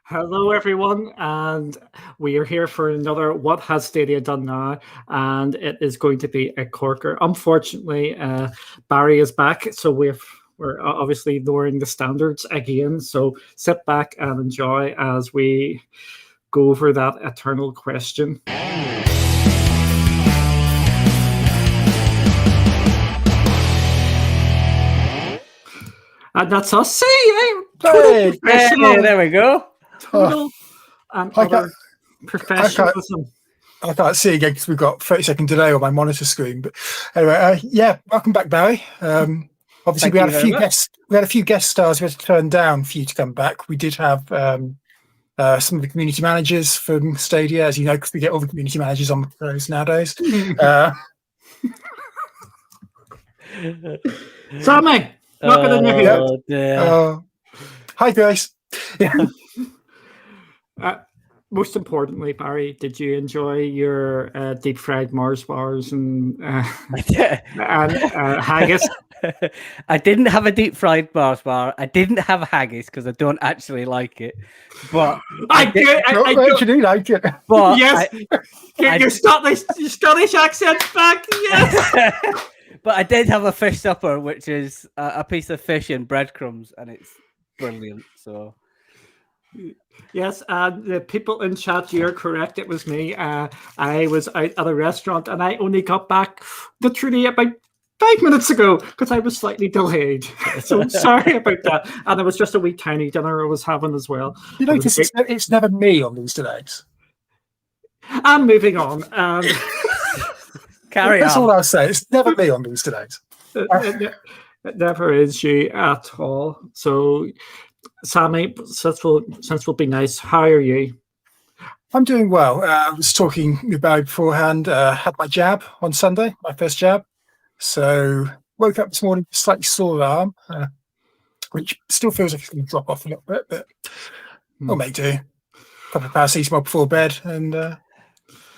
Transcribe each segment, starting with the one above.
Hello, everyone, and we are here for another What Has Stadia Done Now? And it is going to be a corker. Unfortunately, Barry is back, so we're obviously lowering the standards again. So sit back and enjoy as we go over that eternal question. And that's us. See, Hey, there we go. Total and utter professionalism. I can't see again because we've got 30-second delay on my monitor screen. But anyway, welcome back, Barry. Obviously, we had a few guests. We had a few guest stars we had to turn down for you to come back. We did have some of the community managers from Stadia, as you know, because we get all the community managers on those nowadays. Sammy, look at the new. Hi, guys. Most importantly, Barry, did you enjoy your deep fried Mars bars and haggis? I didn't have a deep fried Mars bar. I didn't have haggis because I don't actually like it. But I actually like it. But yes, get your Scottish accent back. Yes. But I did have a fish supper, which is a piece of fish and breadcrumbs, and it's brilliant. So. Yes, the people in chat, you're correct. It was me. I was out at a restaurant and I only got back literally about 5 minutes ago because I was slightly delayed. So sorry about that. And it was just a wee tiny dinner I was having as well. You notice it's never me on these delays. I'm moving on. Carry on. That's all I'll say. It's never me on these delays. It never is you at all. So, Sammy, since we'll be nice, how are you? I'm doing well. I was talking about beforehand. Had my jab on Sunday, my first jab. So woke up this morning with a slightly sore arm, which still feels like it's going to drop off a little bit, but I'll make do. A couple of paracetamol before bed, and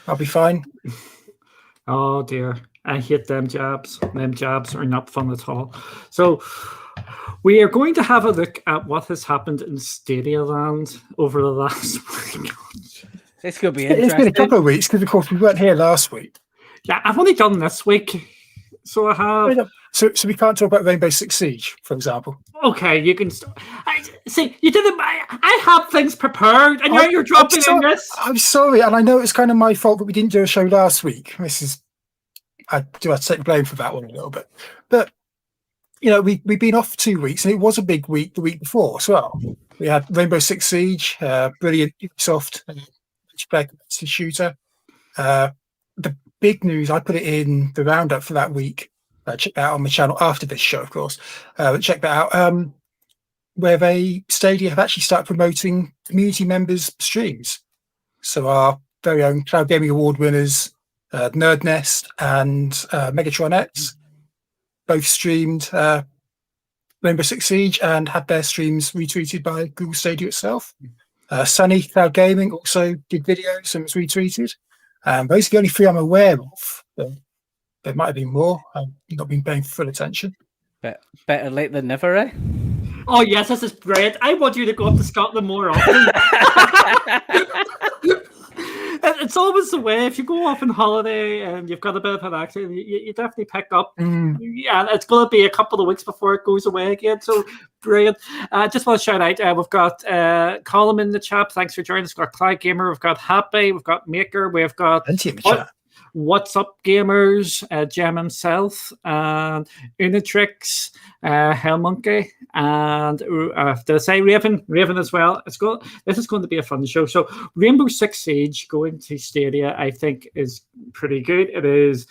I'll be fine. Oh dear, I hate them jabs. Them jabs are not fun at all. So we are going to have a look at what has happened in Stadia Land over the last week. This could be interesting. It's been a couple of weeks because, of course, we weren't here last week. Yeah, I've only done this week, so I have. So we can't talk about Rainbow Six Siege, for example. Okay, you can. See, you didn't. I have things prepared, and you're dropping in this. I'm sorry, and I know it's kind of my fault that we didn't do a show last week. I do have to take the blame for that one a little bit, but. You know, we've been off for 2 weeks, and it was a big week the week before as well. We had Rainbow Six Siege, brilliant Ubisoft shooter. The big news, I put it in the roundup for that week. Check that out on the channel after this show, of course. Check that out, where Stadia have actually started promoting community members' streams. So our very own Cloud Gaming Award winners, Nerd Nest and Megatron X, both streamed Rainbow Six Siege and had their streams retweeted by Google Stadia itself. Sunny Cloud Gaming also did videos and was retweeted. Those are the only three I'm aware of. There might have been more. I've not been paying full attention. Better late than never, eh? Oh yes, this is great. I want you to go up to Scotland more often. It's always the way. If you go off on holiday and you've got a bit of an accent, you definitely pick up. Yeah, it's going to be a couple of weeks before it goes away again. So brilliant. Just want to shout out. We've got Colin in the chat. Thanks for joining us. We've got Clyde Gamer. We've got Happy. We've got Maker. We've got What's Up Gamers, Gem himself, and Unitrix, Hell Monkey, and did I say Raven? Raven as well. This is going to be a fun show. So Rainbow Six Siege going to Stadia, I think, is pretty good. It is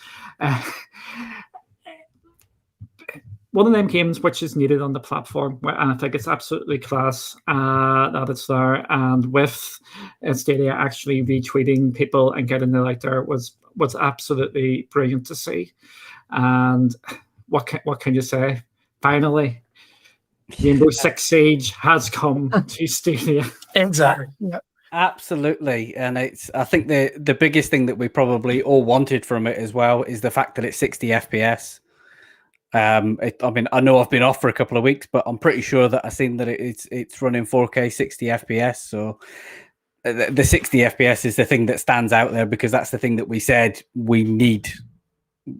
one of them games which is needed on the platform, and I think it's absolutely class that it's there. And with Stadia actually retweeting people and getting it out there was absolutely brilliant to see. And what can you say? Finally, Rainbow Six Siege has come to Stadia. Exactly. Yeah. Absolutely, and I think the biggest thing that we probably all wanted from it as well is the fact that it's 60 FPS. I mean, I know I've been off for a couple of weeks, but I'm pretty sure that I've seen that it's running 4K 60 FPS. So the 60 FPS is the thing that stands out there because that's the thing that we said we need.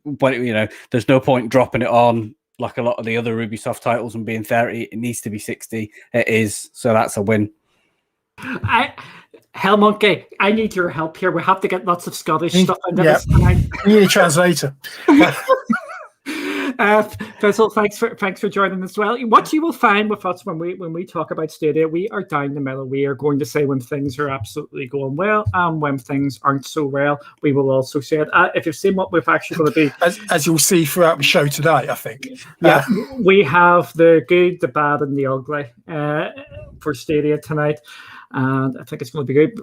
But there's no point dropping it on like a lot of the other Ubisoft titles and being 30. It needs to be 60. It is. So that's a win. Hell Monkey, I need your help here. We have to get lots of Scottish stuff into this. We need a translator. Faisal, thanks for joining as well. What you will find with us when we talk about Stadia, we are down the middle. We are going to say when things are absolutely going well and when things aren't so well. We will also say it. If you've seen what we've actually going to be, as you'll see throughout the show today, I think. We have the good, the bad, and the ugly for Stadia tonight. And I think it's going to be good.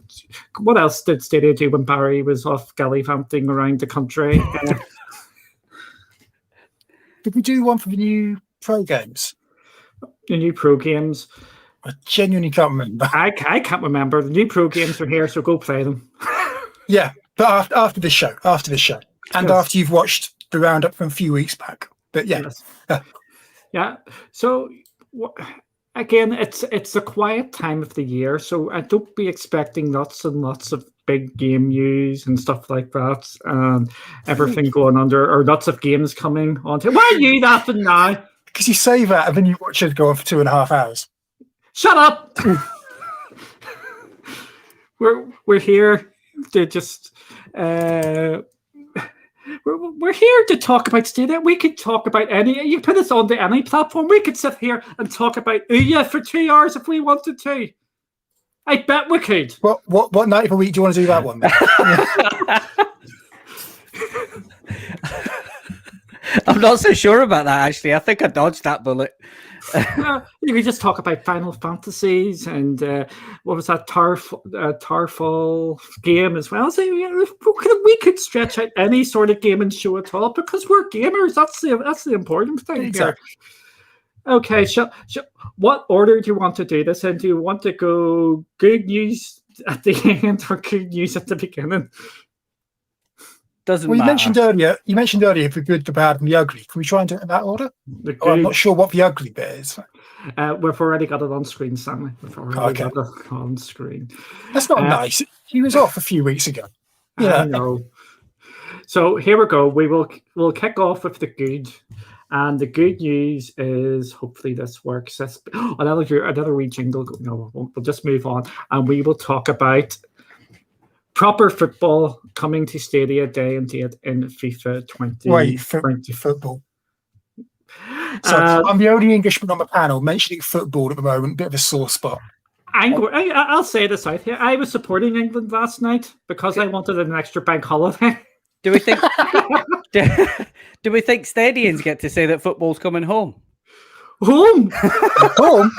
What else did Stadia do when Barry was off gallivanting around the country? Did we do one for the new pro games? The new pro games? I genuinely can't remember. I can't remember. The new pro games are here, so go play them. Yeah, but after this show. And after you've watched the roundup from a few weeks back. But yeah. Yes. Yeah. So... Again, it's a quiet time of the year, so I don't be expecting lots and lots of big game news and stuff like that, and everything going under, or lots of games coming on. Why are you laughing now? Because you say that, and then you watch it go on for 2.5 hours. Shut up! We're here to just... We're here to talk about Stadia. We could talk about any. You put us onto any platform. We could sit here and talk about Ouya for 2 hours if we wanted to. I bet we could. What night of the week do you want to do that one? I'm not so sure about that, actually. I think I dodged that bullet. You could just talk about Final Fantasies and what was that Tarfall game as well. So we could stretch out any sort of game and show at all because we're gamers. That's the important thing. Exactly. Here. Okay, what order do you want to do this in? Do you want to go good news at the end or good news at the beginning? Doesn't matter. You mentioned earlier the good, the bad, and the ugly. Can we try and do it in that order? I'm not sure what the ugly bit is. We've already got it on screen, Sammy. We've already got it on screen. That's not nice. He was off a few weeks ago. I know. So here we go. We'll kick off with the good. And the good news is, hopefully this works. Another wee jingle. No, we'll just move on. And we will talk about proper football coming to Stadia day and date in FIFA 2020. Wait, football. So I'm the only Englishman on the panel mentioning football at the moment. Bit of a sore spot. I'll say this out here. I was supporting England last night because I wanted an extra bank holiday. Do we think do we think Stadians get to say that football's coming home? Home? Home?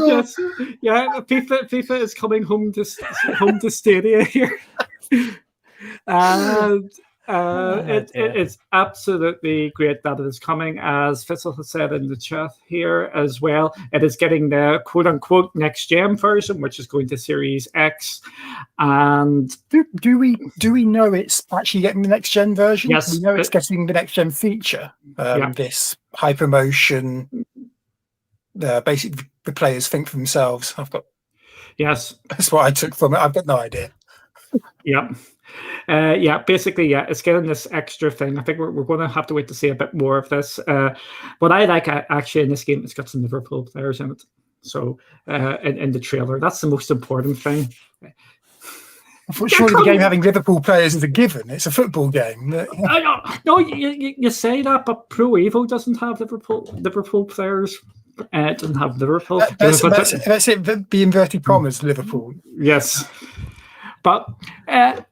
Yes, yeah. FIFA is coming home to Stadia here, and it's absolutely great that it is coming. As Faisal has said in the chat here as well, it is getting the quote unquote next gen version, which is going to Series X. And do we know it's actually getting the next gen version? Yes, we know it's getting the next gen feature. This hypermotion. Basically, the players think for themselves. Yes, that's what I took from it. I've got no idea. Yeah. Basically, it's getting this extra thing. I think we're going to have to wait to see a bit more of this. What I like actually in this game, it's got some Liverpool players in it. So in the trailer, that's the most important thing. Surely the game having Liverpool players is a given. It's a football game. No, you say that, but Pro Evo doesn't have Liverpool players. It doesn't have Liverpool. That's it. The inverted commas, Liverpool. Yes. But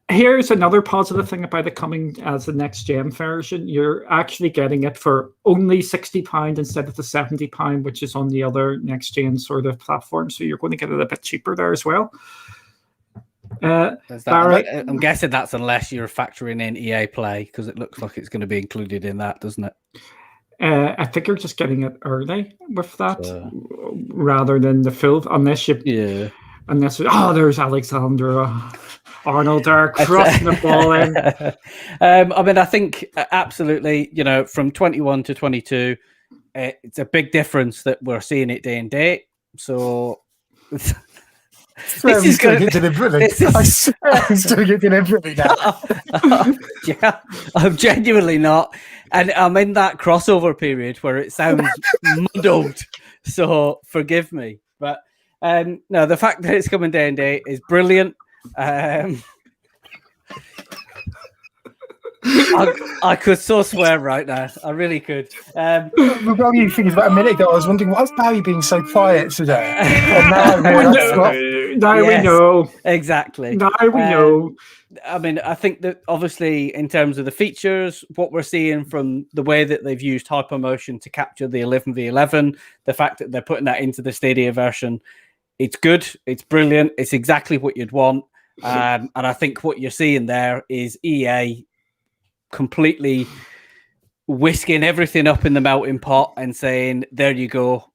here's another positive thing about it coming as the next gen version. You're actually getting it for only £60 instead of the £70, which is on the other next gen sort of platform. So you're going to get it a bit cheaper there as well. I'm guessing that's unless you're factoring in EA Play, because it looks like it's going to be included in that, doesn't it? I think you're just getting it early with that, rather than the full. Unless there's Alexandra. Arnold are crossing the ball in. I mean, I think absolutely, from 21 to 22, it's a big difference that we're seeing it day and date. So this is doing it deliberately. I swear he's doing it deliberately now. Yeah, I'm genuinely not. And I'm in that crossover period where it sounds muddled. So forgive me. But no, the fact that it's coming day and date is brilliant. I could so swear right now. I really could. We've got you things about a minute ago. I was wondering, why's Barry being so quiet today? And now we know. Exactly. Now we know. I mean, I think that obviously in terms of the features, what we're seeing from the way that they've used hypermotion to capture the 11v11, the fact that they're putting that into the Stadia version, it's good. It's brilliant. It's exactly what you'd want. And I think what you're seeing there is EA completely whisking everything up in the melting pot and saying, there you go.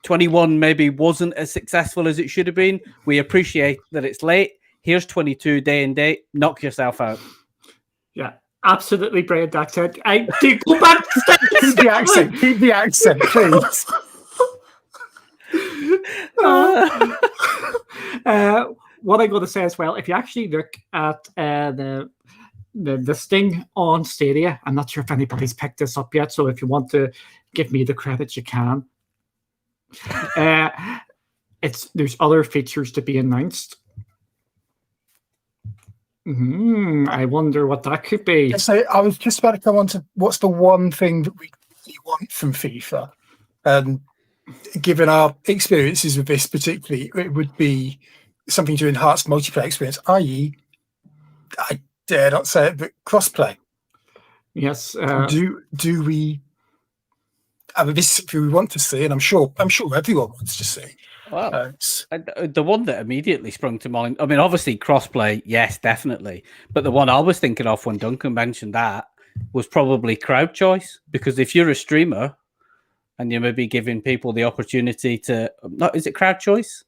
21 maybe wasn't as successful as it should have been. We appreciate that it's late. Here's 22 day and date. Knock yourself out. Yeah, absolutely brilliant accent. I do go back to keep the accent. Keep the accent, please. What I'm going to say as well, if you actually look at the Sting on Stadia, I'm not sure if anybody's picked this up yet, so if you want to give me the credit, you can. There's other features to be announced. I wonder what that could be. So I was just about to come on to what's the one thing that we really want from FIFA. Given our experiences with this particularly, it would be something to enhance the multiplayer experience, i.e., I dare not say it, but crossplay. Yes. Do we? I mean, this is something we want to see, and I'm sure everyone wants to see. Well, the one that immediately sprung to mind, I mean, obviously crossplay, yes, definitely. But the one I was thinking of when Duncan mentioned that was probably crowd choice, because if you're a streamer and you're maybe giving people the opportunity to, is it crowd choice?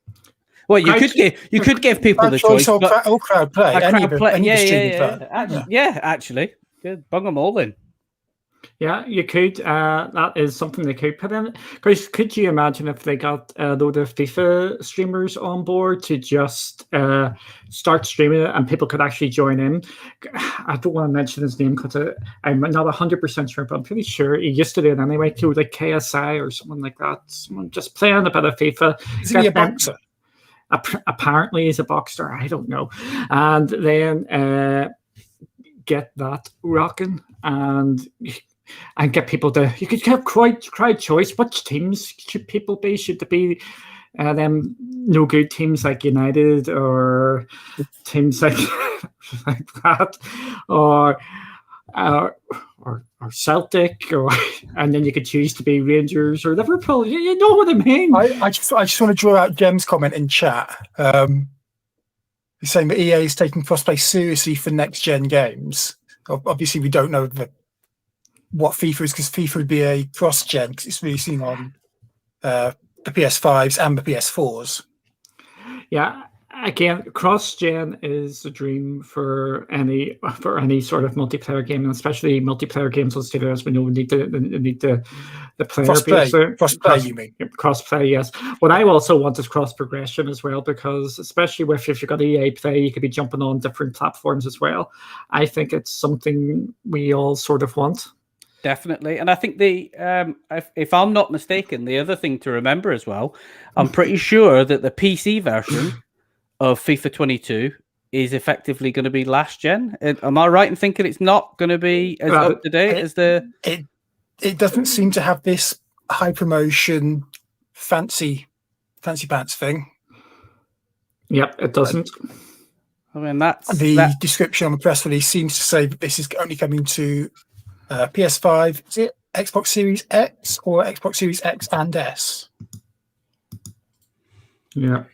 Well, you could give people the choice, or crowd play. Actually, good. Bung them all in. Yeah, you could. That is something they could put in. Because could you imagine if they got a load of FIFA streamers on board to just start streaming it and people could actually join in? I don't want to mention his name because I'm not 100% sure, but I'm pretty sure he used to do it anyway, to like KSI or someone like that. Someone just playing a bit of FIFA. Is he a boxer? Apparently he's a boxer. I don't know. And then get that rocking and get people to. You could have crowd choice. Which teams should people be? Should it be them no good teams like United or teams like like that, or Celtic, and then you could choose to be Rangers or Liverpool. You know what I mean? I just want to draw out Jem's comment in chat. He's saying that EA is taking crossplay seriously for next gen games. Obviously, we don't know what FIFA is, because FIFA would be a cross-gen because it's releasing on the PS5s and the PS4s. Yeah, again, cross-gen is a dream for any sort of multiplayer game, and especially multiplayer games on Stadia, as we know, need the player base. Crossplay, you mean? Crossplay, yes. What I also want is cross progression as well, because especially if you've got EA Play, you could be jumping on different platforms as well. I think it's something we all sort of want. Definitely. And I think if I'm not mistaken, the other thing to remember as well, I'm pretty sure that the PC version of FIFA 22 is effectively going to be last gen. Am I right in thinking it's not going to be as up to date as the... It doesn't seem to have this high promotion, fancy pants thing. Yep, it doesn't. I mean, that's... The description on the press release seems to say that this is only coming to PS5, is it Xbox Series X or Xbox Series X and S? Yeah.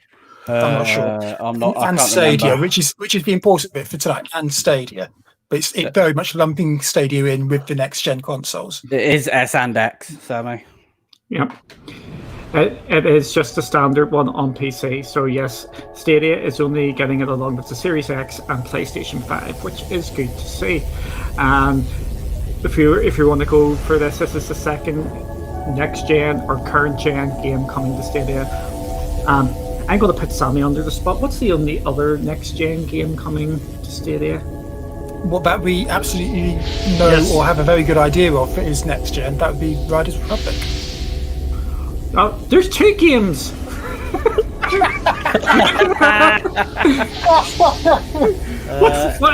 I'm not sure. I'm not. And Stadia, which is the important bit for tonight, and Stadia. But it's very much lumping Stadia in with the next gen consoles. It is S and X, Sammy. Yep. It is just a standard one on PC. So yes, Stadia is only getting it along with the Series X and PlayStation 5, which is good to see. And if you want to go for this is the second next gen or current gen game coming to Stadia. I'm going to put Sammy under the spot. What's the only other next gen game coming to Stadia? What that we absolutely know or have a very good idea of is next gen. That would be Riders Republic. There's 2 games.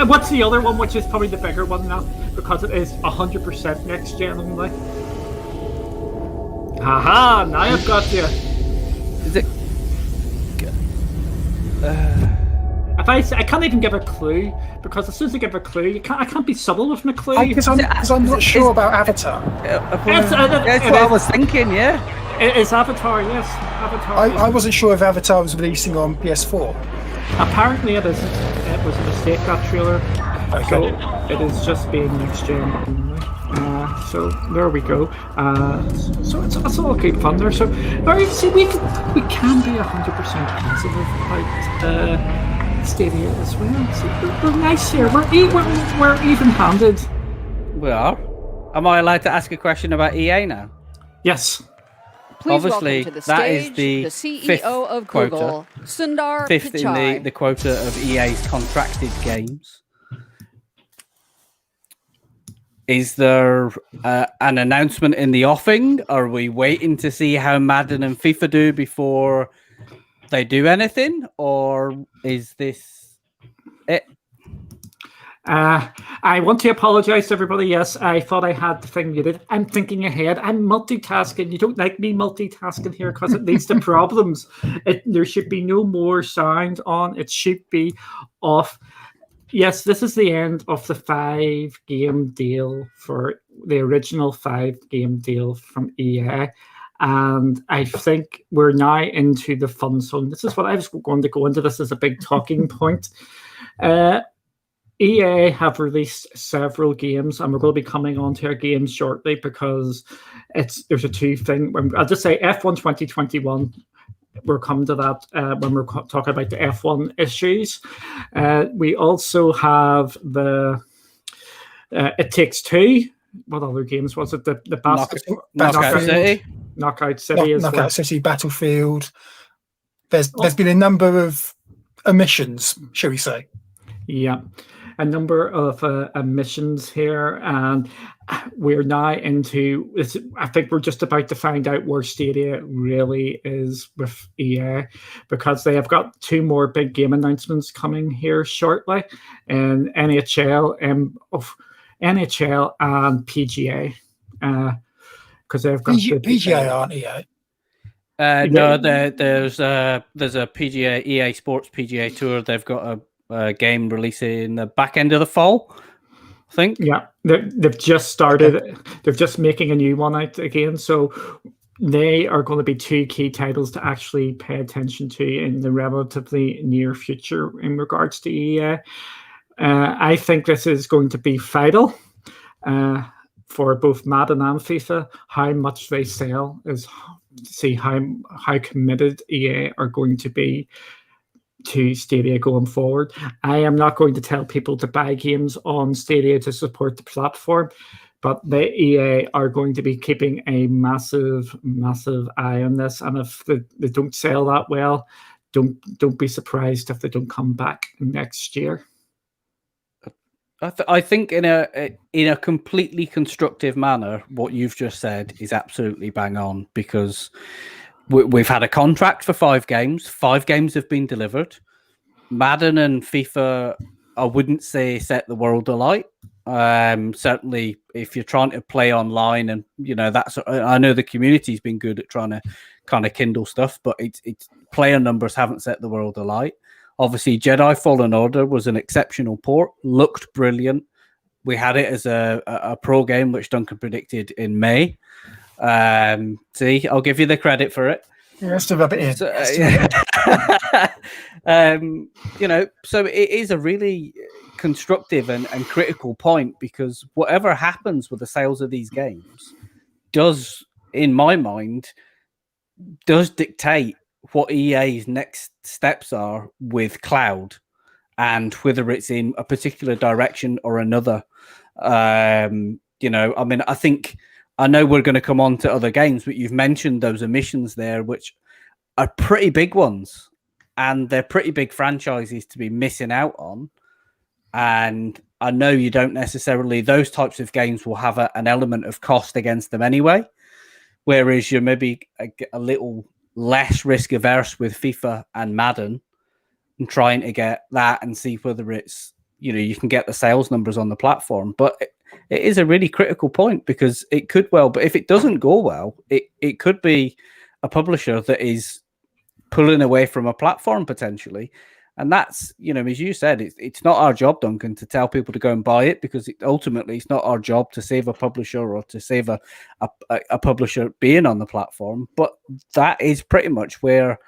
What's the other one, which is probably the bigger one now, because it is 100% next gen only? Haha! Now I've got you. Is it? If I can't even give a clue, because as soon as I give a clue, I can't be subtle with my clue. Because I'm not sure about Avatar. That's what I was thinking. Yeah, it's Avatar. Yes, Avatar. I wasn't sure if Avatar was releasing on PS4. Apparently, it is. It was a mistake, that trailer. Okay. So it is just being next gen only. So there we go. So it's all good fun there. So see, we can be 100% positive about Stadia as well. So we're nice here. We're even-handed. we are. Am I allowed to ask a question about EA now? Yes. Please Obviously, welcome to the that stage, is the CEO fifth of quota. Google, Sundar Fifth Pichai. in the quota of EA's contracted games. Is there an announcement in the offing? Are we waiting to see how Madden and FIFA do before they do anything? Or is this it? I want to apologise to everybody. Yes, I thought I had the thing muted. I'm thinking ahead. I'm multitasking. You don't like me multitasking here because it leads to problems. There should be no more sound on. It should be off. Yes, this is the end of the 5-game deal for the original 5-game deal from EA. And I think we're now into the fun zone. This is what I was going to go into. This is a big talking point. EA have released several games, and we're going to be coming on to our games shortly because there's a 2 thing. I'll just say F1 2021. We're coming to that when we're talking about the F1 issues. We also have the It Takes Two. What other games was it? The Knockout City. Knockout City as well. Knockout City, Battlefield. There's been a number of omissions, shall we say? Yeah, a number of omissions here, and we're now into. I think we're just about to find out where Stadia really is with EA, because they have got 2 more big game announcements coming here shortly, and NHL and PGA, because they've got PGA aren't EA. No, there's a PGA EA Sports PGA Tour. They've got a game releasing the back end of the fall, I think. Yeah, they've just started. Okay. They're just making a new one out again. So they are going to be 2 key titles to actually pay attention to in the relatively near future in regards to EA. I think this is going to be vital for both Madden and FIFA. How much they sell is see how committed EA are going to be to Stadia going forward. I am not going to tell people to buy games on Stadia to support the platform, but the EA are going to be keeping a massive eye on this. And if they don't sell that well, don't be surprised if they don't come back next year. I think in a completely constructive manner, what you've just said is absolutely bang on, because we've had a contract for 5 games. 5 games have been delivered. Madden and FIFA, I wouldn't say set the world alight. Certainly, if you're trying to play online, and I know the community's been good at trying to kind of kindle stuff, but it's player numbers haven't set the world alight. Obviously, Jedi Fallen Order was an exceptional port, looked brilliant. We had it as a pro game, which Duncan predicted in May. See, I'll give you the credit for it. Yeah, let's rub it in. So, so it is a really constructive and critical point, because whatever happens with the sales of these games does, in my mind, does dictate what EA's next steps are with cloud, and whether it's in a particular direction or another. I mean, I know we're going to come on to other games, but you've mentioned those emissions there, which are pretty big ones, and they're pretty big franchises to be missing out on. And I know you don't necessarily, those types of games will have an element of cost against them anyway, whereas you're maybe a little less risk averse with FIFA and Madden, and trying to get that and see whether it's, you can get the sales numbers on the platform. But it is a really critical point, because it could but if it doesn't go well, it could be a publisher that is pulling away from a platform potentially. And that's, as you said, it's not our job, Duncan, to tell people to go and buy it, because ultimately it's not our job to save a publisher or to save a publisher being on the platform. But that is pretty much where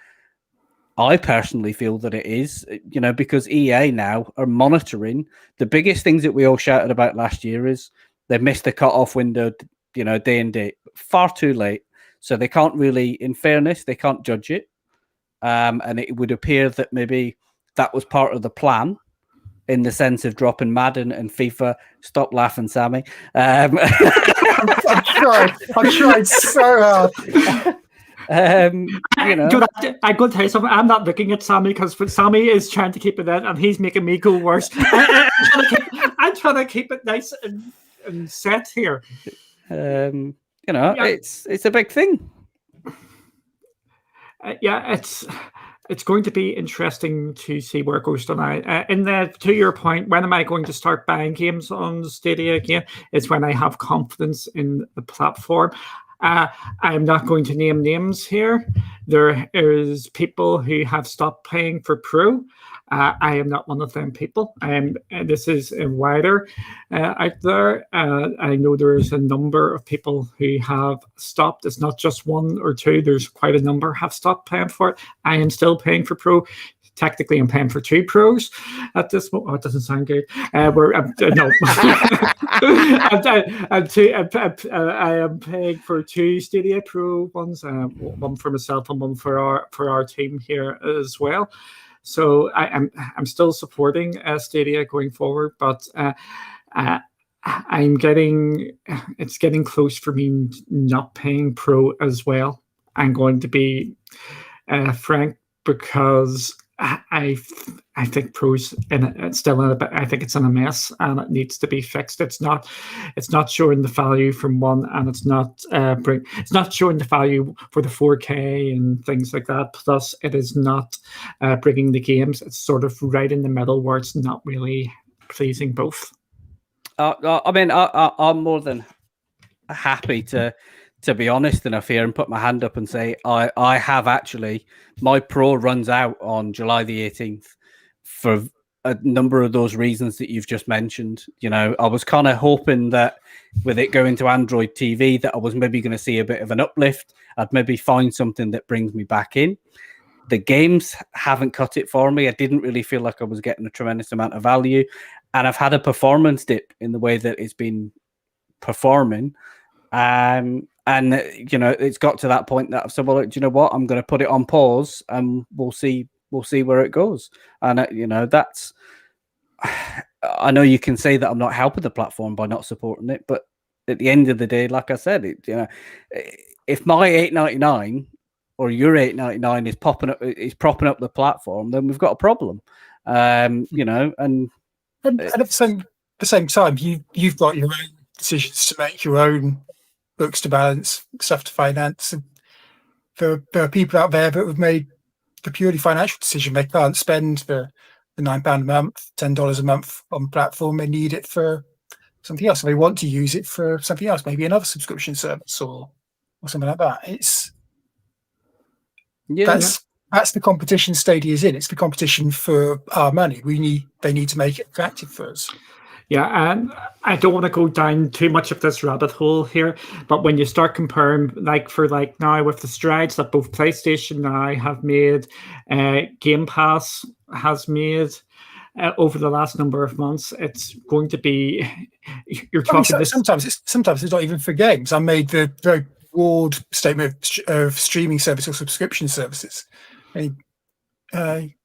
I personally feel that it is, because EA now are monitoring the biggest things that we all shouted about last year is they missed the cutoff window, day and date, far too late. So they can't really, in fairness, they can't judge it. And it would appear that maybe that was part of the plan, in the sense of dropping Madden and FIFA. Stop laughing, Sammy. I'm trying so hard. I'm going to tell you something. I'm not looking at Sammy, because Sammy is trying to keep it in, and he's making me go worse. I'm trying to keep it nice and set here. It's a big thing. It's going to be interesting to see where it goes tonight. To your point, when am I going to start buying games on Stadia again? It's when I have confidence in the platform. I'm not going to name names here. There is people who have stopped paying for Pro. I am not one of them people. This is wider out there. I know there is a number of people who have stopped. It's not just one or two. There's quite a number have stopped paying for it. I am still paying for Pro. Technically, I'm paying for 2 Pros at this moment. Oh, it doesn't sound good. No. I am paying for 2 Stadia Pro ones, one for myself and one for our team here as well. So I'm still supporting Stadia going forward, but it's getting close for me not paying Pro as well. I'm going to be frank, because I think Pro's still in a bit. I think it's in a mess, and it needs to be fixed. It's not showing the value from one, and it's not showing the value for the 4K and things like that. Plus, it is not bringing the games. It's sort of right in the middle, where it's not really pleasing both. I'm more than happy to be honest enough here and put my hand up and say I have actually, my Pro runs out on July the 18th for a number of those reasons that you've just mentioned. I was kind of hoping that with it going to Android TV that I was maybe going to see a bit of an uplift. I'd maybe find something that brings me back in. The games haven't cut it for me. I didn't really feel like I was getting a tremendous amount of value, and I've had a performance dip in the way that it's been performing. And it's got to that point that I've said, well, do you know what? I'm going to put it on pause, and we'll see where it goes. And that's. I know you can say that I'm not helping the platform by not supporting it, but at the end of the day, like I said, if my $8.99 or your $8.99 is propping up the platform, then we've got a problem. And at the same time, you've got your own decisions to make, your own books to balance, stuff to finance. And there are people out there that have made the purely financial decision. They can't spend the £9 a month, $10 a month on the platform. They need it for something else. They want to use it for something else, maybe another subscription service or something like that. That's the competition Stadia is in. It's the competition for our money. They need to make it attractive for us. Yeah, and I don't want to go down too much of this rabbit hole here, but when you start comparing, like now with the strides that both PlayStation now have made, Game Pass has made over the last number of months, it's going to be. You're talking. Sometimes it's not even for games. I made the very broad statement of streaming service or subscription services. And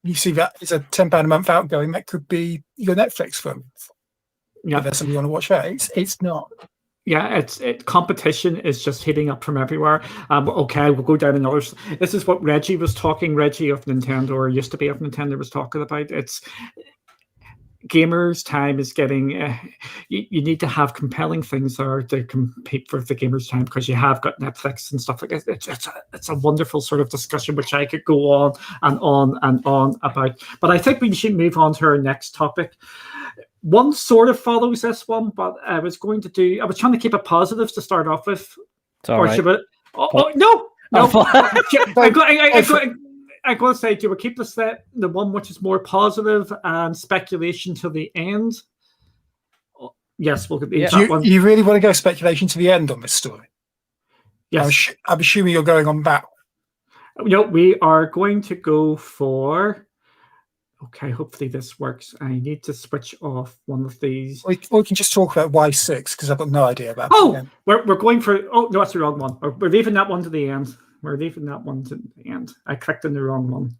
you see that it's a £10 a month outgoing. That could be your Netflix for a month. Yeah, If there's something you want to watch that, it's not. Yeah, competition is just heating up from everywhere. Okay, we'll go down another. This is what Reggie of Nintendo, or used to be of Nintendo, was talking about. It's gamers' time is getting. You need to have compelling things there to compete for the gamers' time, because you have got Netflix and stuff like that. It's a wonderful sort of discussion which I could go on and on and on about. But I think we should move on to our next topic. One sort of follows this one, but I was trying to keep it positive to start off with. It's all right. Should we, no. I'm going to say, do we keep the one which is more positive and speculation to the end? Yes, we'll get that one. You really want to go speculation to the end on this story? Yes. I'm assuming you're going on that. We are going to go for... Okay, hopefully this works. I need to switch off one of these. Or we can just talk about Y6, because I've got no idea about that. We're going for... Oh, no, that's the wrong one. We're leaving that one to the end. I clicked on the wrong one.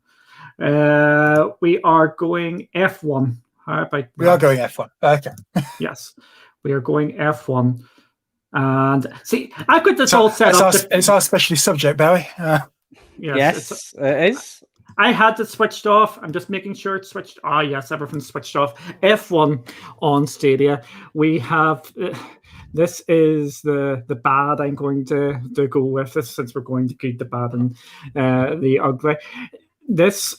We are going F1. How about that? We are going F1. Okay. Yes, we are going F1. And see, I've got this all set up. It's our specialist subject, Barry. Yes, it is. I had it switched off. I'm just making sure it's switched. Yes, everything's switched off. F1 on Stadia. We have... this is the bad I'm going to go with this, since we're going to good, the bad, and the ugly. This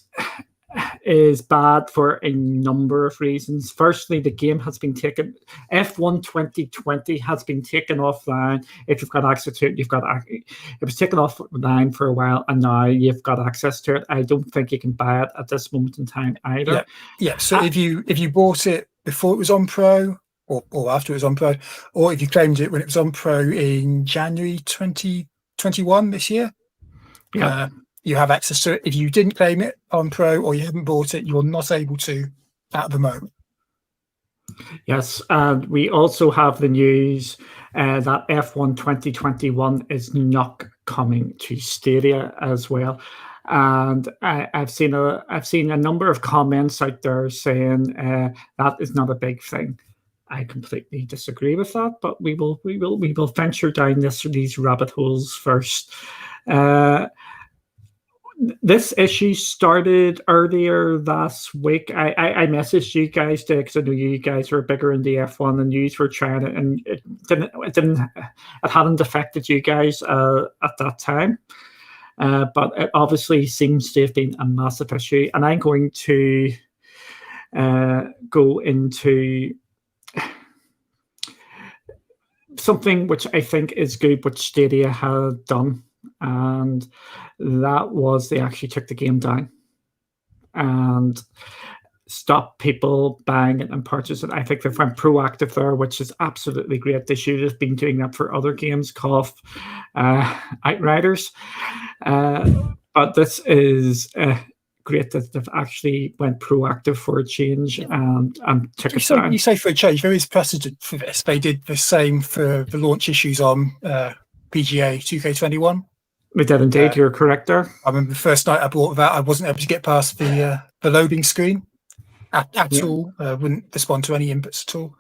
is bad for a number of reasons. Firstly, the game has been taken... F1 2020 has been taken offline. If you've got access to it, it was taken offline for a while, and now you've got access to it. I don't think you can buy it at this moment in time either. Yeah. So if you bought it before it was on Pro, or after it was on Pro, or if you claimed it when it was on Pro in January 2021 this year, you have access to it. If you didn't claim it on Pro, or you haven't bought it, you're not able to at the moment. Yes, and we also have the news that F1 2021 is not coming to Stadia as well. And I've seen a number of comments out there saying that is not a big thing. I completely disagree with that, but we will venture down these rabbit holes first. This issue started earlier last week. I messaged you guys because I know you guys were bigger in the F1 and you were trying it, and it hadn't affected you guys at that time. But it obviously seems to have been a massive issue, and I'm going to go into something which I think is good, which Stadia had done, and that was they actually took the game down and stopped people buying it and purchasing it. I think they went proactive there, which is absolutely great. They should have been doing that for other games, cough, Outriders. But this is great that they've actually went proactive for a change and took it down. You say for a change, there is precedent for this. They did the same for the launch issues on PGA 2K21. We did indeed. You're correct there. I remember the first night I bought that, I wasn't able to get past the loading screen at all. Wouldn't respond to any inputs at all.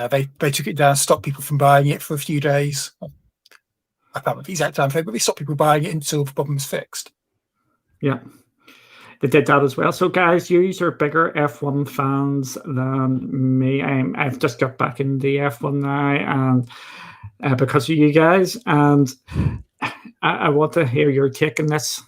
They took it down, stopped people from buying it for a few days. I can't remember the exact time frame, but they stopped people buying it until the problem was fixed. Yeah. They did that as well. So, guys, you are bigger F1 fans than me. I've just got back in the F1 now, and because of you guys, and I want to hear your take on this.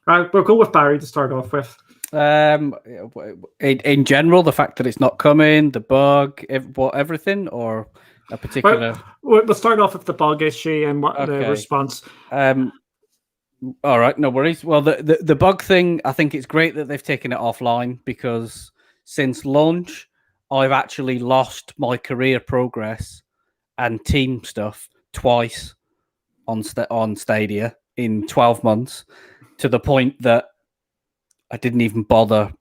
Right, we'll go with Barry to start off with. In general, the fact that it's not coming, the bug, everything, or a particular. We'll start off with the bug issue and what the response. All right, no worries. Well, the bug thing, I think it's great that they've taken it offline, because since launch, I've actually lost my career progress and team stuff twice on Stadia in 12 months, to the point that I didn't even bother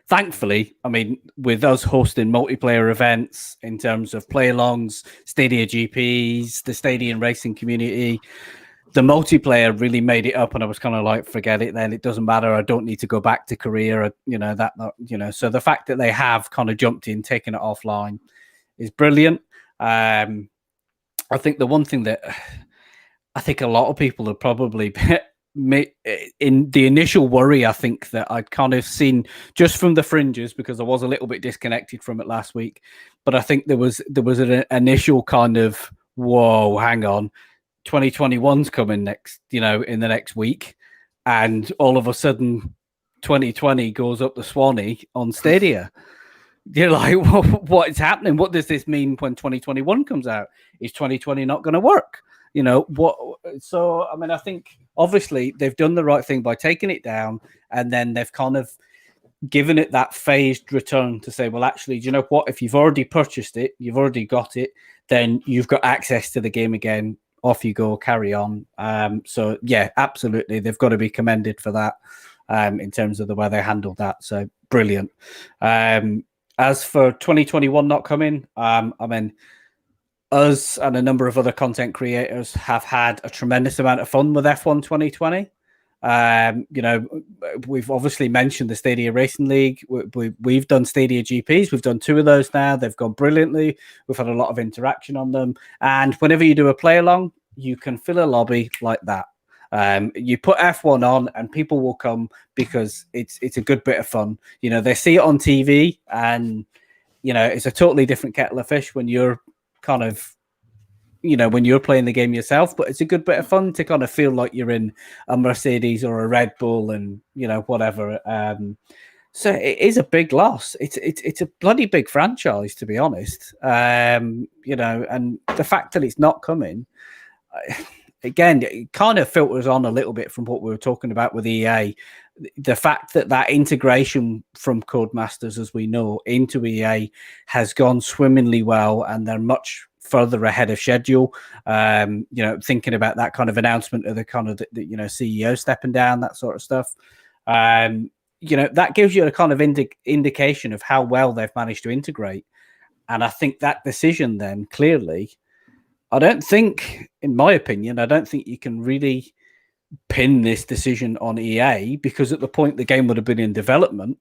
thankfully, I mean, with us hosting multiplayer events in terms of play-alongs, Stadia GPs, the Stadium racing community, the multiplayer really made it up, and I was kind of like, forget it then, it doesn't matter, I don't need to go back to Korea, so the fact that they have kind of jumped in, taken it offline is brilliant. I think the one thing that I think a lot of people have probably in the initial worry, I think that I'd kind of seen just from the fringes, because I was a little bit disconnected from it last week, but I think there was an initial kind of, whoa, hang on, 2021's coming next, in the next week, and all of a sudden 2020 goes up the Swanee on Stadia. You're like, what is happening? What does this mean when 2021 comes out? Is 2020 not going to work? What? So, I mean, I think obviously they've done the right thing by taking it down, and then they've kind of given it that phased return to say, well, actually, do you know what? If you've already purchased it, you've already got it, then you've got access to the game again. Off you go, carry on. So, yeah, absolutely. They've got to be commended for that in terms of the way they handled that. So, brilliant. As for 2021 not coming, I mean, us and a number of other content creators have had a tremendous amount of fun with F1 2020. We've obviously mentioned the Stadia Racing League. We've done Stadia GPs. We've done 2 of those now. They've gone brilliantly. We've had a lot of interaction on them. And whenever you do a play along, you can fill a lobby like that. You put F1 on and people will come because it's a good bit of fun. They see it on TV, and it's a totally different kettle of fish when you're kind of when you're playing the game yourself, but it's a good bit of fun to kind of feel like you're in a Mercedes or a Red Bull and whatever. So it is a big loss. It's a bloody big franchise, to be honest. And the fact that it's not coming, again, it kind of filters on a little bit from what we were talking about with EA. The fact that integration from Codemasters, as we know, into EA has gone swimmingly well, and they're much further ahead of schedule. Thinking about that kind of announcement of the kind of CEO stepping down, that sort of stuff. That gives you a kind of indication of how well they've managed to integrate. And I think that decision then clearly, in my opinion, I don't think you can really pin this decision on EA, because at the point the game would have been in development,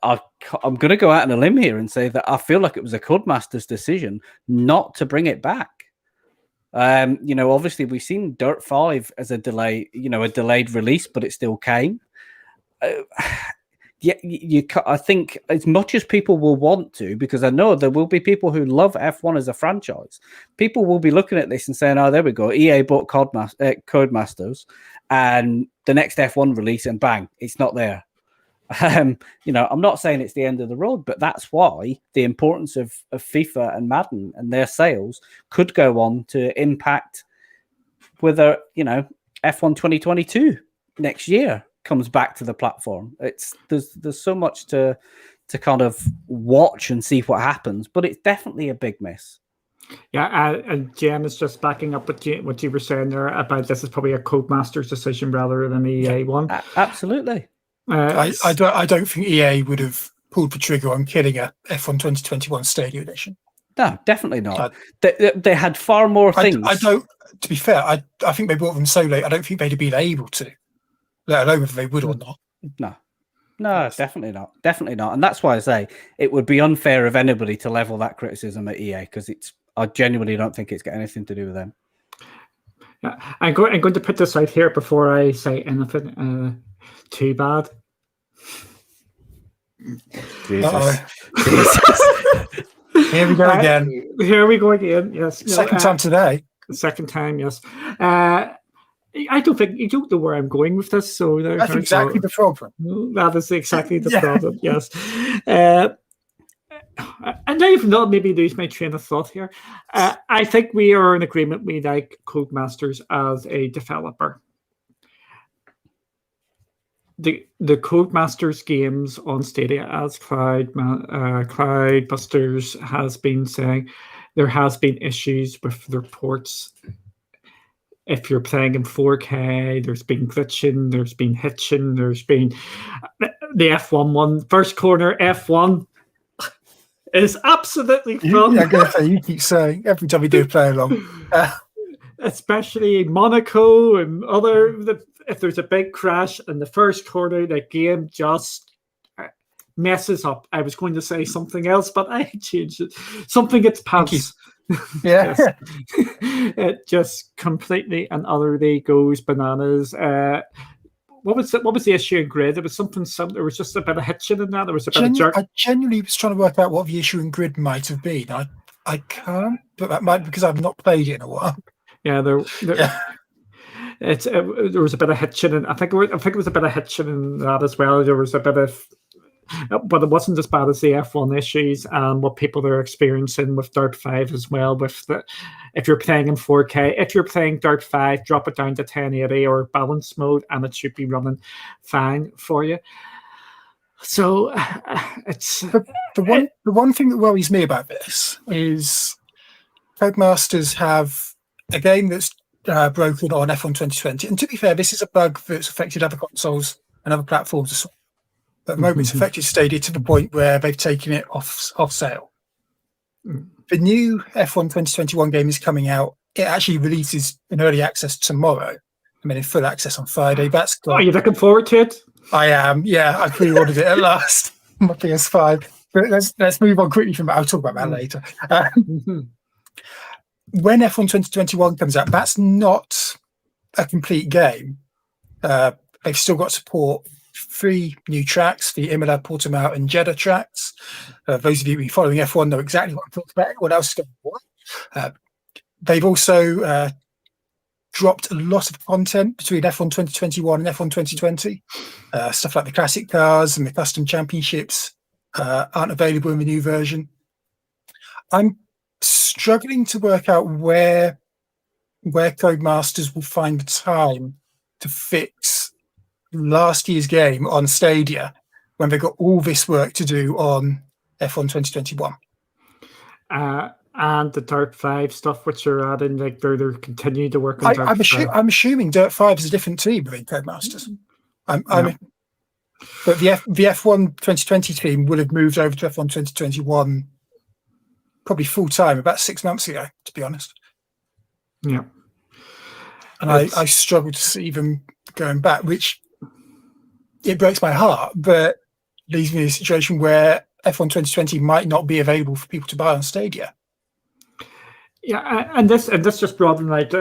I'm going to go out on a limb here and say that I feel like it was a Codemasters decision not to bring it back. Obviously we've seen Dirt 5 as a delayed release, but it still came. I think as much as people will want to, because I know there will be people who love F1 as a franchise, people will be looking at this and saying, oh, there we go, EA bought Codemasters, and the next F1 release, and bang, it's not there. I'm not saying it's the end of the road, but that's why the importance of FIFA and Madden and their sales could go on to impact whether F1 2022 next year comes back to the platform. There's so much to kind of watch and see what happens, but it's definitely a big miss. Yeah, and Jen is just backing up what you were saying there about this is probably a Codemasters decision rather than an EA one. Absolutely. I don't think EA would have pulled the trigger on killing a F1 2021 Stadia Edition. No, definitely not. They had far more things. I don't. To be fair, I think they brought them so late. I don't think they'd have been able to, let alone whether they would or not. No, definitely not. And that's why I say it would be unfair of anybody to level that criticism at EA, because I genuinely don't think it's got anything to do with them. Yeah, I'm going to put this out here before I say anything too bad. Jesus. Here we go again. Here we go again. Yes. Second time today. Second time. Yes. I don't think you don't know where I'm going with this. So that's exactly the problem. That is exactly the problem. Yes. And now you've not maybe lose my train of thought here. I think we are in agreement. We like Codemasters as a developer. The Codemasters games on Stadia, as Cloudbusters has been saying, there has been issues with the ports. if you're playing in 4K, there's been glitching, there's been hitching, there's been the F1 one. First corner F1 is absolutely fun. I'm going to say, you keep saying every time we do a play along. Especially Monaco and if there's a big crash in the first corner, the game just messes up. I was going to say something else, but I changed it. Something gets pants. Yeah. It just completely and utterly goes bananas. What was the issue in Grid? There was something. There was just a bit of hitching in that. There was a bit of jerk. I genuinely was trying to work out what the issue in Grid might have been. I can't, but that might be because I've not played it in a while. Yeah, there was a bit of hitching, and I think it was a bit of hitching in that as well. There was a bit of. But it wasn't as bad as the F1 issues and what people are experiencing with Dirt 5 as well. If you're playing in 4K, if you're playing Dirt 5, drop it down to 1080 or balance mode, and it should be running fine for you. So it's the one thing that worries me about this is Codemasters have a game that's broken on F1 2020, and to be fair, this is a bug that's affected other consoles and other platforms as well. But at the moment, it's affected Stadia to the point where they've taken it off sale. The new F1 2021 game is coming out. It actually releases in early access tomorrow. I mean, in full access on Friday. Are you looking forward to it? I am. Yeah, I pre-ordered it at last on my PS5. But let's move on quickly from that. I'll talk about that later. When F1 2021 comes out, that's not a complete game. They've still got support 3 new tracks, the Imola, Portimao, and Jeddah tracks. Those of you who've been following F1 know exactly what I'm talking about. What else is going on? They've also dropped a lot of content between F1 2021 and F1 2020. Stuff like the classic cars and the custom championships aren't available in the new version. I'm struggling to work out where Codemasters will find the time to fix last year's game on Stadia when they've got all this work to do on F1 2021. And the Dirt 5 stuff, which are adding, like they're continuing to work on Dirt 5. I'm assuming Dirt 5 is a different team within Codemasters. But the F1 2020 team will have moved over to F1 2021 probably full time about 6 months ago, to be honest. Yeah. And I struggle to see them going back, which it breaks my heart, but leaves me in a situation where F1 2020 might not be available for people to buy on Stadia. Yeah, and this just brought in like,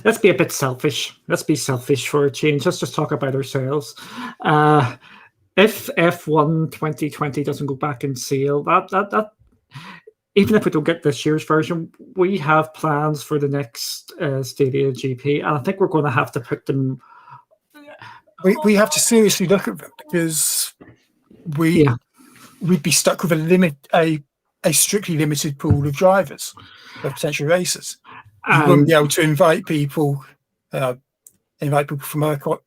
let's be a bit selfish. Let's be selfish for a change. Let's just talk about ourselves. If F1 2020 doesn't go back in sale, that even if we don't get this year's version, we have plans for the next Stadia GP, and I think we're going to have to put them. We have to seriously look at them because we'd be stuck with a strictly limited pool of drivers, of potential racers. You wouldn't be able to invite people from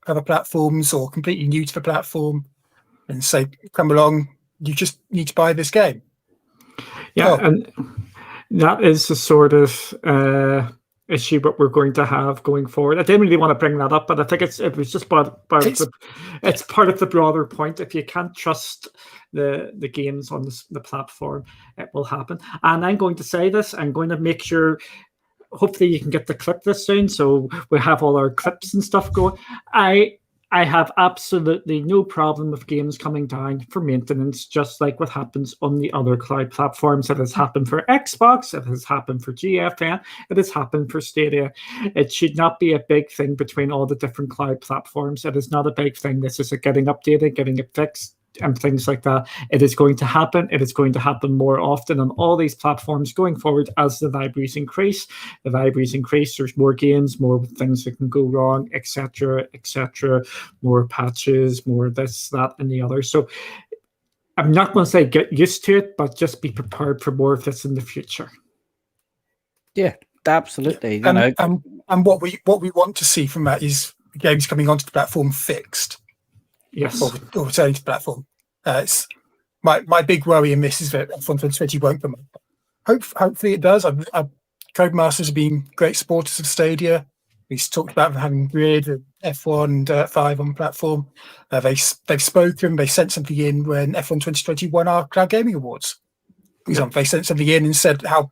other platforms or completely new to the platform and say, "Come along, you just need to buy this game." Yeah, and that is the sort of issue what we're going to have going forward. I didn't really want to bring that up, but I think it was just it's part of the broader point. If you can't trust the games on the platform, it will happen. And I'm going to say this. I'm going to make sure. Hopefully, you can get the clip this soon, so we have all our clips and stuff going. I have absolutely no problem with games coming down for maintenance, just like what happens on the other cloud platforms. It has happened for Xbox, it has happened for GFN, it has happened for Stadia. It should not be a big thing between all the different cloud platforms. It is not a big thing. This is getting updated, getting it fixed, and things like that. It is going to happen. It is going to happen more often on all these platforms going forward as the libraries increase. The libraries increase. There's more games, more things that can go wrong, etc., etc. More patches, more this, that, and the other. So I'm not going to say get used to it, but just be prepared for more of this in the future. Yeah, absolutely. And what we want to see from that is games coming onto the platform fixed. Yes. Or returning to the platform. It's my big worry in this is that F1 2020 won't come up. Hopefully it does. Codemasters have been great supporters of Stadia. We talked about having Grid, F1, Dirt 5 on the platform. They've spoken. They sent something in when F1 2020 won our Cloud Gaming Awards. For example, they sent something in and said how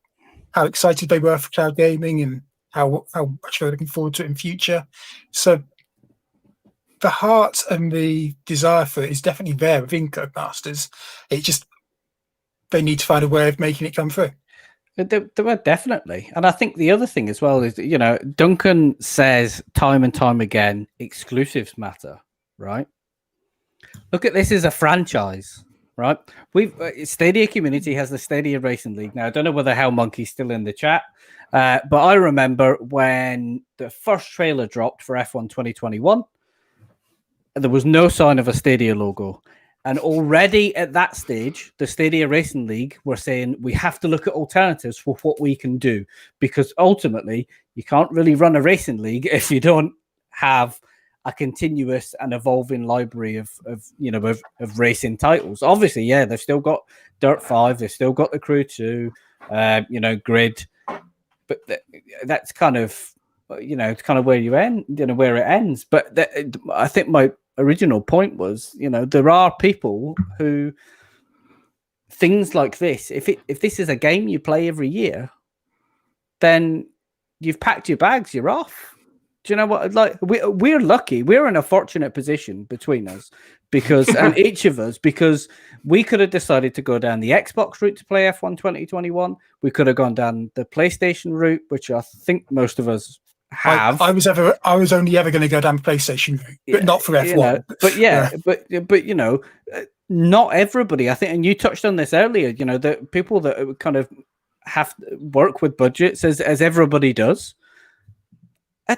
excited they were for cloud gaming and how much they're looking forward to it in future. So the heart and the desire for it is definitely there within Codemasters. It just, they need to find a way of making it come through. There were definitely. And I think the other thing as well is, Duncan says time and time again, exclusives matter, right? Look at this as a franchise, right? Stadia Community has the Stadia Racing League. Now, I don't know whether Hell Monkey's still in the chat, but I remember when the first trailer dropped for F1 2021, there was no sign of a Stadia logo. And already at that stage, the Stadia Racing League were saying we have to look at alternatives for what we can do, because ultimately you can't really run a racing league if you don't have a continuous and evolving library of racing titles. Obviously, yeah, they've still got Dirt 5, they've still got the Crew 2, Grid, but that's kind of where you end, where it ends. But I think my original point was, there are people who things like this, if this is a game you play every year, then you've packed your bags, you're off. Do you know what? Like, we're lucky. We're in a fortunate position between us because we could have decided to go down the Xbox route to play F1 2021. We could have gone down the PlayStation route, which I think most of us have. I was only ever going to go down the PlayStation route, but not for F1. But not everybody. I think, and you touched on this earlier. The people that kind of have to work with budgets, as everybody does.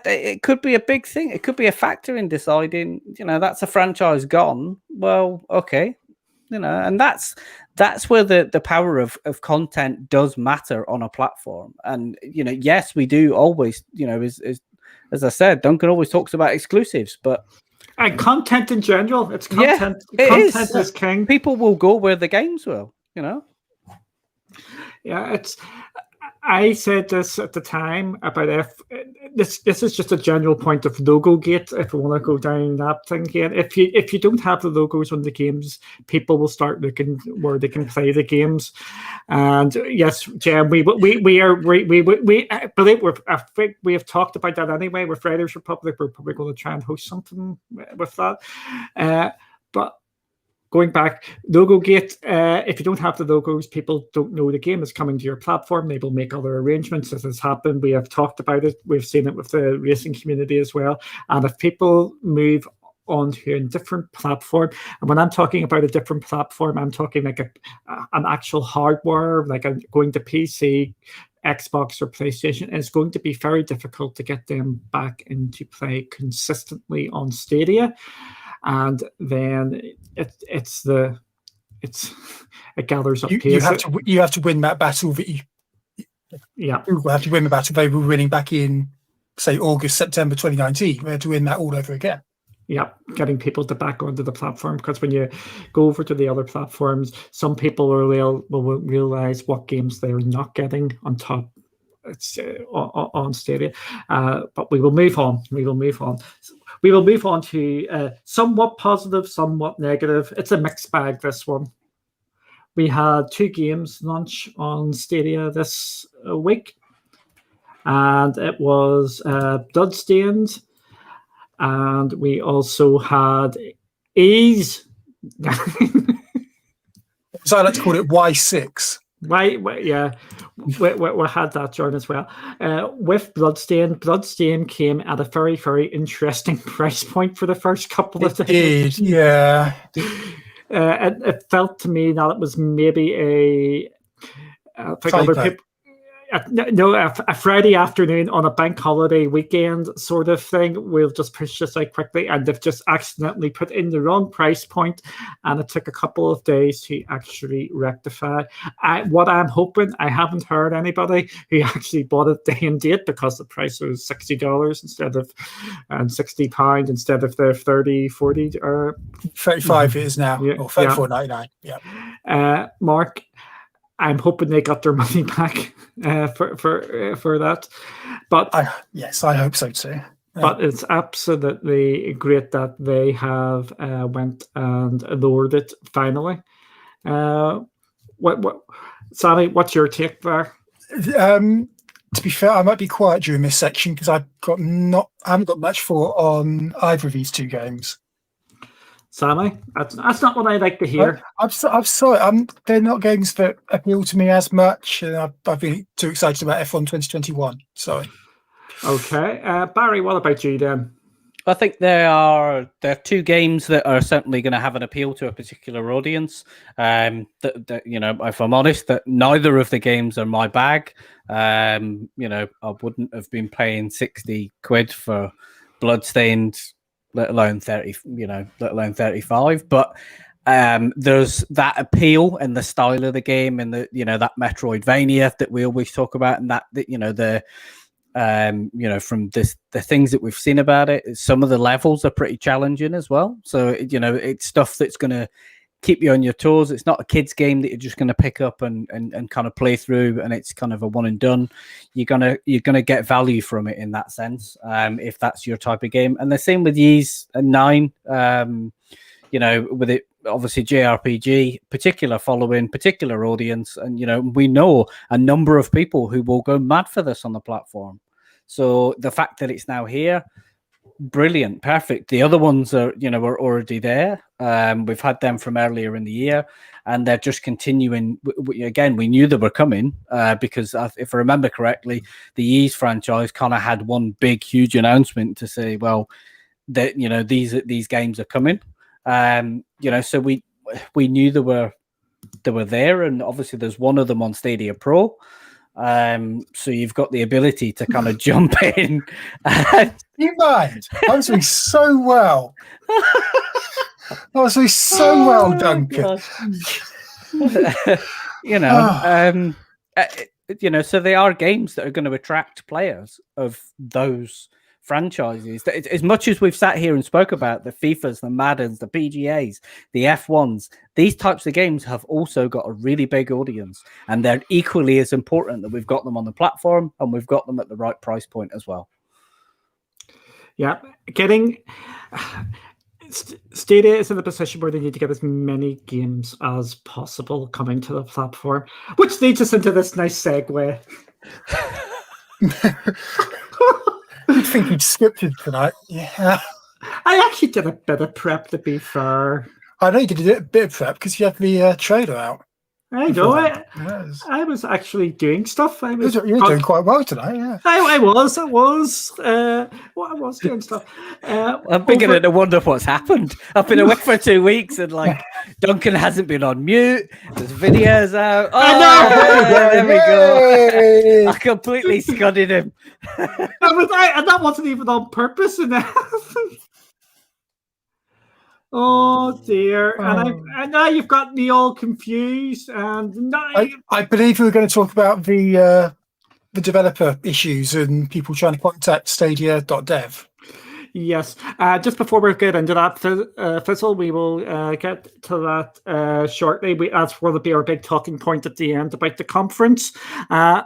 It could be a big thing. It could be a factor in deciding, that's a franchise gone. Well, okay, and that's where the power of content does matter on a platform. And yes, we do always, as I said, Duncan always talks about exclusives, but and content in general, it's content. Yeah, content is king. People will go where the games will, Yeah, I said this at the time about this is just a general point of logo gate. If we want to go down that thing again, if you don't have the logos on the games, people will start looking where they can play the games. And yes, Jen, we have talked about that anyway with Riders Republic. We're probably going to try and host something with that, but. Going back, logo gate, if you don't have the logos, people don't know the game is coming to your platform. They will make other arrangements. This has happened. We have talked about it. We've seen it with the racing community as well. And if people move onto a different platform, and when I'm talking about a different platform, I'm talking like an actual hardware, like I'm going to PC, Xbox or PlayStation, it's going to be very difficult to get them back into play consistently on Stadia. And then it gathers up pace. You have to win that battle that you have to win the battle they were winning back in, say, August, September 2019. We had to win that all over again. Yeah, getting people to back onto the platform, because when you go over to the other platforms, some people will realize what games they're not getting on top. It's on Stadia, but we will move on. We will move on to somewhat positive, somewhat negative. It's a mixed bag, this one. We had 2 games launch on Stadia this week, and it was Bloodstained, and we also had Ease. So I like to call it Y6. Yeah, we had that, Jordan, as well. With Bloodstained came at a very, very interesting price point for the first couple of days. Yeah. It felt to me that it was maybe a Friday afternoon on a bank holiday weekend sort of thing. We'll just push this out quickly, and they've just accidentally put in the wrong price point, and it took a couple of days to actually rectify. What I'm hoping, I haven't heard anybody who actually bought it day and date, because the price was $60 instead of £60 instead of the 30, 40 or 35 it is now, or $34.99. Yeah. Mark, I'm hoping they got their money back for that. But yes, I hope so too. But it's absolutely great that they have went and lowered it finally. What, Sammy? What's your take there? To be fair, I might be quiet during this section because I haven't got much for on either of these two games. Sammy, that's not what I like to hear. I'm sorry. They're not games that appeal to me as much, and I've been too excited about F1 2021. Sorry. Okay, Barry, what about you then? I think there are two games that are certainly going to have an appeal to a particular audience. That you know, if I'm honest, that neither of the games are my bag. You know, I wouldn't have been paying 60 quid for Bloodstained, let alone 30. You know, let alone 35. But there's that appeal and the style of the game, and the that Metroidvania that we always talk about, and that from the things that we've seen about it, some of the levels are pretty challenging as well. So it's stuff that's going to keep you on your toes. It's not a kid's game that you're just going to pick up and kind of play through, and it's kind of a one and done. You're gonna get value from it in that sense, if that's your type of game. And the same with Ys and 9. With it, obviously JRPG, particular following, particular audience, and we know a number of people who will go mad for this on the platform. So the fact that it's now here, brilliant, perfect. The other ones are already there. We've had them from earlier in the year, and they're just continuing. Again, we knew they were coming because if I remember correctly, the Ys franchise kind of had one big, huge announcement to say, well, that these games are coming. So we knew they were there, and obviously there's one of them on Stadia Pro. So you've got the ability to kind of jump in. You mind? I was doing so well. Duncan. So they are games that are going to attract players of those franchises. As much as we've sat here and spoke about the FIFAs, the Maddens, the PGAs, the F1s, these types of games have also got a really big audience, and they're equally as important that we've got them on the platform and we've got them at the right price point as well. Yeah, Stadia is in a position where they need to get as many games as possible coming to the platform, which leads us into this nice segue. I think you'd scripted tonight. Yeah. I actually did a bit of prep, to be fair. I know you did a bit of prep because you had the trailer out. I know. I was actually doing stuff. You're doing quite well tonight, yeah. I was doing stuff. I'm beginning to wonder what's happened. I've been away for 2 weeks, and Duncan hasn't been on mute. There's videos out. I know. There we go. I completely scudded him. And that wasn't even on purpose. Oh dear! And now you've got me all confused. And now I believe we were going to talk about the developer issues and people trying to contact Stadia.dev. Yes. Just before we get into that, Fizzle, we will get to that shortly. That's going to be our big talking point at the end about the conference. I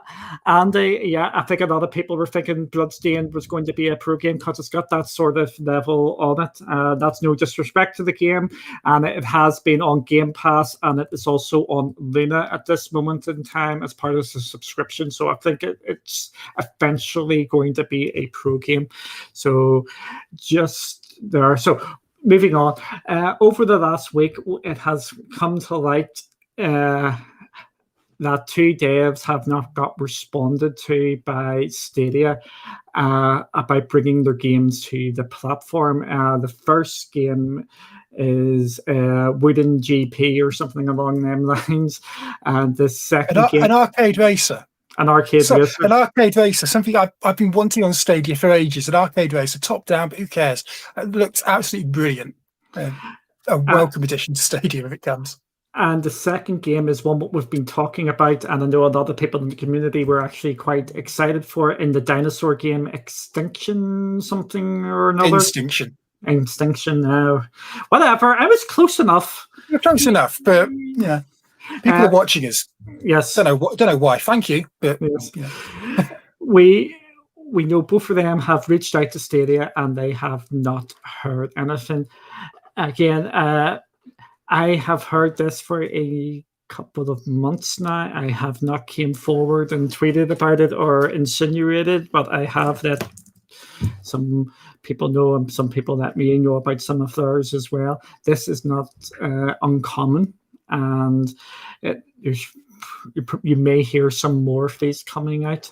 think a lot of people were thinking Bloodstained was going to be a pro game because it's got that sort of level on it. That's no disrespect to the game. And it has been on Game Pass, and it is also on Luna at this moment in time as part of the subscription. So I think it's eventually going to be a pro game. So just there. So moving on, over the last week, it has come to light that two devs have not got responded to by Stadia about bringing their games to the platform. The first game is Wooden GP or something along them lines, and the second game, an arcade racer. An arcade racer. An arcade racer, something I've been wanting on Stadia for ages. An arcade racer, top down, but who cares? It looks absolutely brilliant. A welcome addition to Stadia if it comes. And the second game is one that we've been talking about, and I know a lot of people in the community were actually quite excited for it, in the dinosaur game Extinction something or another. Extinction now. Whatever. I was close enough. You're close enough, but yeah. People are watching us. Yes. Don't know why. Thank you. But yes. Yeah. we know both of them have reached out to Stadia and they have not heard anything. Again, I have heard this for a couple of months now. I have not came forward and tweeted about it or insinuated, but I have that some people know and some people that may know about some of theirs as well. This is not uncommon, and you may hear some more of these coming out.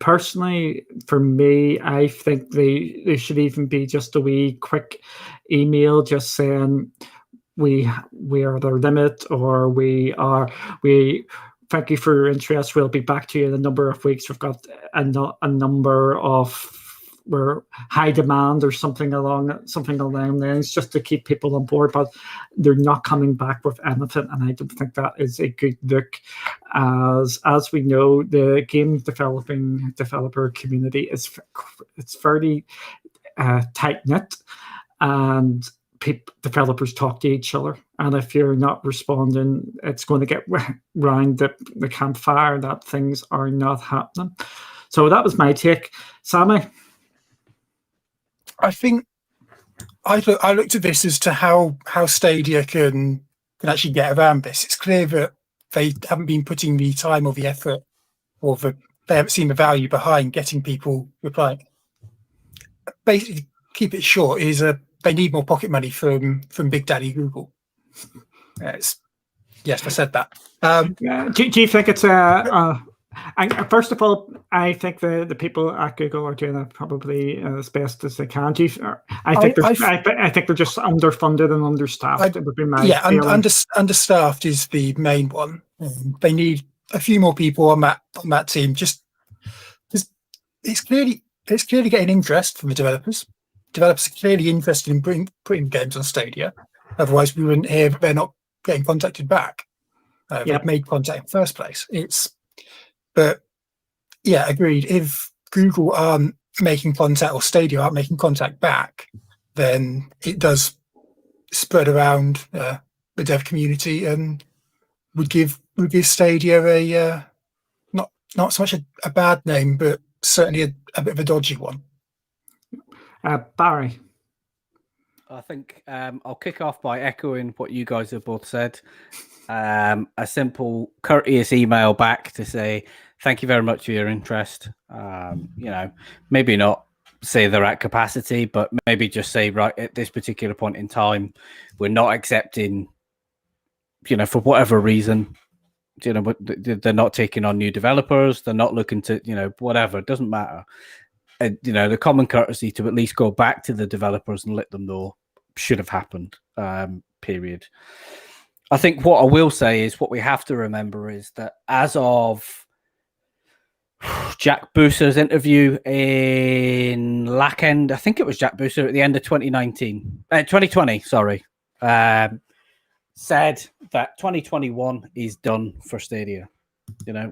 Personally, for me, I think they should even be just a wee quick email just saying we are their limit, or we thank you for your interest. We'll be back to you in a number of weeks. We've got a number of we're high demand or something along lines, just to keep people on board. But they're not coming back with anything, and I don't think that is a good look. As we know, the game developer community it's fairly tight knit, and developers talk to each other, and if you're not responding, it's going to get round the campfire that things are not happening. So that was my take. Sammy? I think I looked at this as to how Stadia can actually get around this. It's clear that they haven't been putting the time or the effort, or they haven't seen the value behind getting people replying. Basically, keep it short, is they need more pocket money from Big Daddy Google. Yes, I said that. Do you think it's first of all, I think the people at Google are doing it probably as best as they can. I think they're just underfunded and understaffed. It would be my feeling. Understaffed is the main one. They need a few more people on that team. It's clearly getting interest from the developers. Developers are clearly interested in putting games on Stadia. Otherwise, we wouldn't hear that they're not getting contacted back. They've made contact in the first place. But yeah, agreed. If Google aren't making contact, or Stadia aren't making contact back, then it does spread around the dev community and would give Stadia a not so much a bad name, but certainly a bit of a dodgy one. Barry? I think I'll kick off by echoing what you guys have both said. A simple, courteous email back to say thank you very much for your interest. Maybe not say they're at capacity, but maybe just say, right, at this particular point in time, we're not accepting, for whatever reason, they're not taking on new developers. They're not looking to, whatever, it doesn't matter. The common courtesy to at least go back to the developers and let them know should have happened, period. I think what I will say is what we have to remember is that as of Jack Booser's interview in Lackend, I think it was Jack Booser at the end of 2020, said that 2021 is done for Stadia.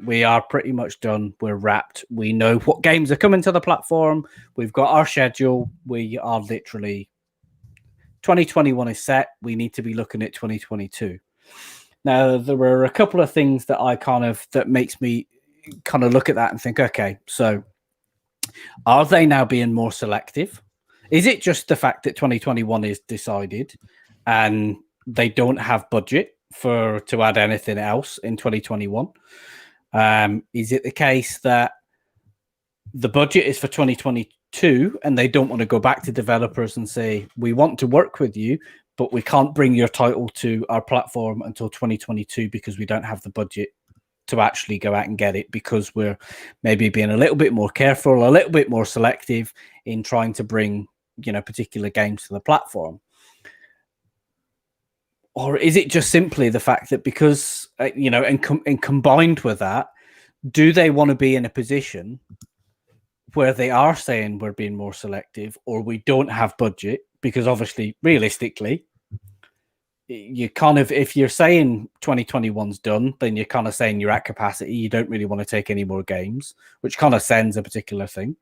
We are pretty much done. We're wrapped. We know what games are coming to the platform. We've got our schedule. We are literally 2021 is set. We need to be looking at 2022. Now, there were a couple of things that makes me kind of look at that and think, okay, so are they now being more selective? Is it just the fact that 2021 is decided and they don't have budget to add anything else in 2021? Is it the case that the budget is for 2022 and they don't want to go back to developers and say, we want to work with you, but we can't bring your title to our platform until 2022 because we don't have the budget to actually go out and get it, because we're maybe being a little bit more careful, a little bit more selective in trying to bring, particular games to the platform? Or is it just simply the fact that because, and combined with that, do they want to be in a position where they are saying we're being more selective, or we don't have budget? Because obviously, realistically, you kind of, if you're saying 2021's done, then you're kind of saying you're at capacity. You don't really want to take any more games, which kind of sends a particular thing.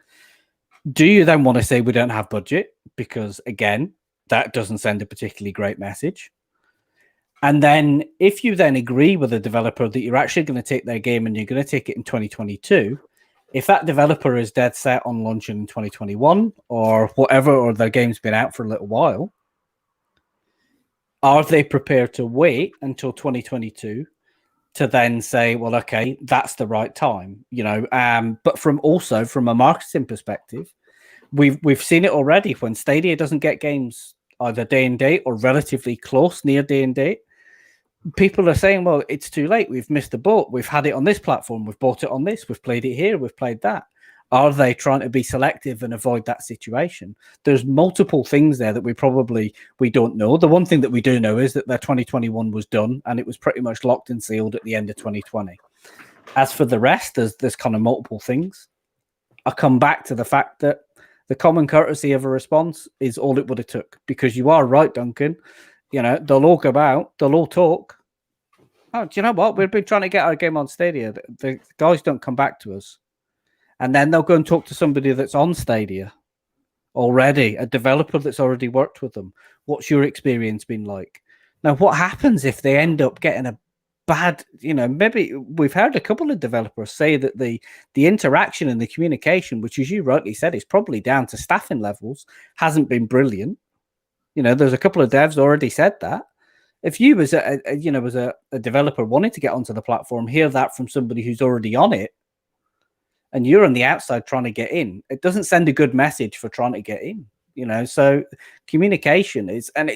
Do you then want to say we don't have budget? Because again, that doesn't send a particularly great message. And then if you then agree with the developer that you're actually going to take their game and you're going to take it in 2022, If that developer is dead set on launching in 2021 or whatever, or their game's been out for a little while, are they prepared to wait until 2022 to then say, well, okay, that's the right time, but from a marketing perspective, we've seen it already. When Stadia doesn't get games either day and date or relatively close near day and date, people are saying, well, it's too late. We've missed the boat. We've had it on this platform. We've bought it on this. We've played it here. We've played that. Are they trying to be selective and avoid that situation? There's multiple things there that we don't know. The one thing that we do know is that their 2021 was done and it was pretty much locked and sealed at the end of 2020. As for the rest, there's kind of multiple things. I come back to the fact that the common courtesy of a response is all it would have took, because you are right, Duncan. They'll all talk. Oh, do you know what? We've been trying to get our game on Stadia. The guys don't come back to us. And then they'll go and talk to somebody that's on Stadia already, a developer that's already worked with them. What's your experience been like? Now, what happens if they end up getting a bad, maybe we've heard a couple of developers say that the interaction and the communication, which, as you rightly said, is probably down to staffing levels, hasn't been brilliant. There's a couple of devs already said that. If you as a developer wanting to get onto the platform, hear that from somebody who's already on it, and you're on the outside trying to get in, it doesn't send a good message for trying to get in, so communication is, and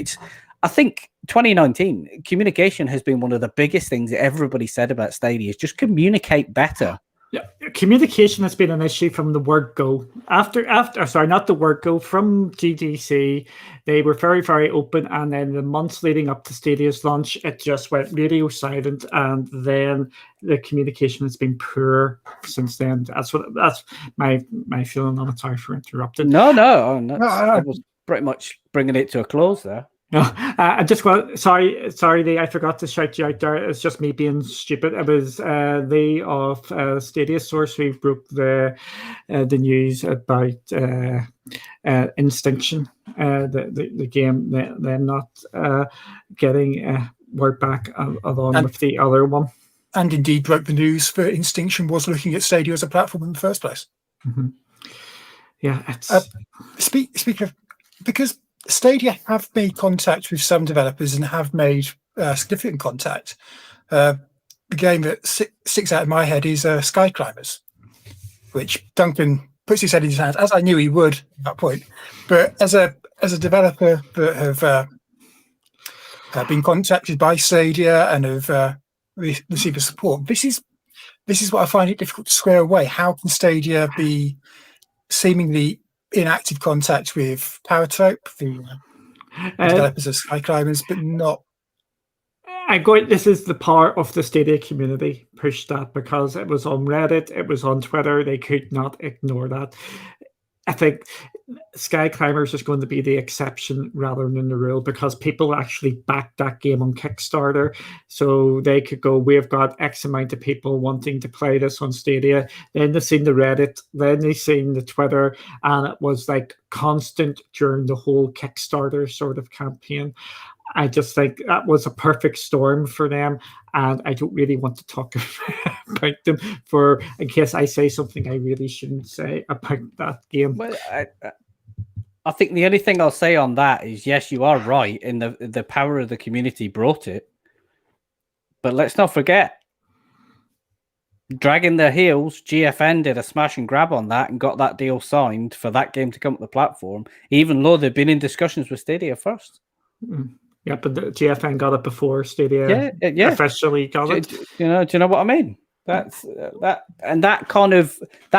I think 2019, communication has been one of the biggest things that everybody said about Stadia, is just communicate better. Yeah, communication has been an issue from the word go. Not the word go, from GDC, they were very, very open, and then the months leading up to Stadia's launch, it just went radio silent, and then the communication has been poor since then. That's my feeling on it. Sorry for interrupting. No, I was pretty much bringing it to a close there. No, I just want. Sorry, Lee. I forgot to shout you out there. It's just me being stupid. It was Lee of Stadia Source who broke the news about Instinction, the game. Them not getting word back along with the other one. And indeed broke the news that Instinction was looking at Stadia as a platform in the first place. Mm-hmm. Yeah, it's speaking of, because Stadia have made contact with some developers and have made significant contact. The game that sticks out in my head is Sky Climbers, which Duncan puts his head in his hands, as I knew he would at that point. But as a developer that have been contacted by Stadia and have received the support, this is what I find it difficult to square away. How can Stadia be seemingly in active contact with Paratrope, the developers of Sky Climbers, but not? This is the part of the Stadia community pushed that, because it was on Reddit, it was on Twitter. They could not ignore that. I think Sky Climbers is going to be the exception rather than the rule, because people actually backed that game on Kickstarter, so they could go, we've got X amount of people wanting to play this on Stadia. Then they've seen the Reddit, then they've seen the Twitter, and it was like constant during the whole Kickstarter sort of campaign. I just think that was a perfect storm for them, and I don't really want to talk about them in case I say something I really shouldn't say about that game. Well, I think the only thing I'll say on that is, yes, you are right, in the power of the community brought it, but let's not forget, dragging their heels, GFN did a smash and grab on that and got that deal signed for that game to come to the platform, even though they've been in discussions with Stadia first. Mm-hmm. Yeah, but the GFN got it before Stadia officially got it. Do you know what I mean? That's that, and that kind of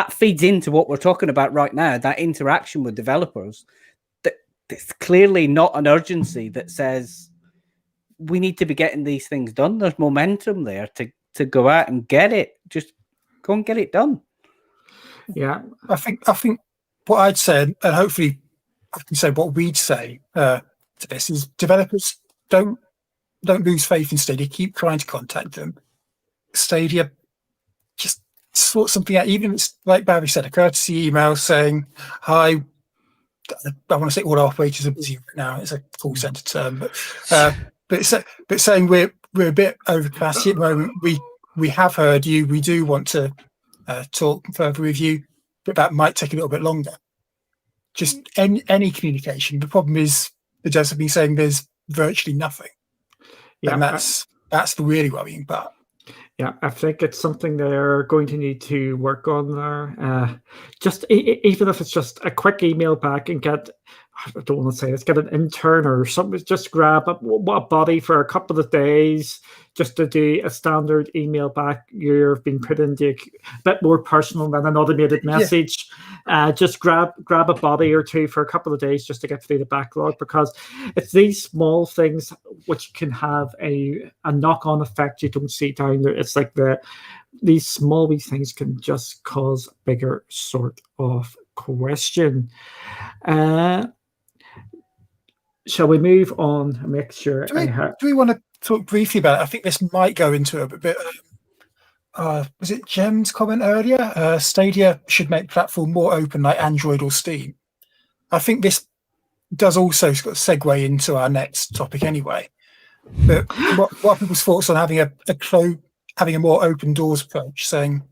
feeds into what we're talking about right now. That interaction with developers. It's clearly not an urgency that says we need to be getting these things done. There's momentum there to go out and get it. Just go and get it done. Yeah, I think what I'd say, and hopefully I can say what we'd say to this, is developers don't lose faith in Stadia. Keep trying to contact them. Stadia, just sort something out, even if it's like Barry said, a courtesy email saying, hi, I want to say all our operators are busy right now. It's a call center term, but saying we're a bit over capacity at the moment. We have heard you. We do want to talk further with you, but that might take a little bit longer. Just any communication. The problem is, the devs have been saying there's virtually nothing. Yeah, and that's the really worrying part. Yeah, I think it's something they're going to need to work on there. Just even if it's just a quick email back and get, I don't want to say this, get an intern or something, just grab a body for a couple of days just to do a standard email back. You've been put into a bit more personal than an automated message. Just grab a body or two for a couple of days just to get through the backlog, because it's these small things which can have a knock-on effect you don't see down there. It's like these small wee things can just cause a bigger sort of question. Shall we move on and make sure? Do we want to talk briefly about it? I think this might go into a bit. Was it Jem's comment earlier? Stadia should make the platform more open, like Android or Steam. I think this does also sort of segue into our next topic, anyway. But what are people's thoughts on having having a more open doors approach, saying,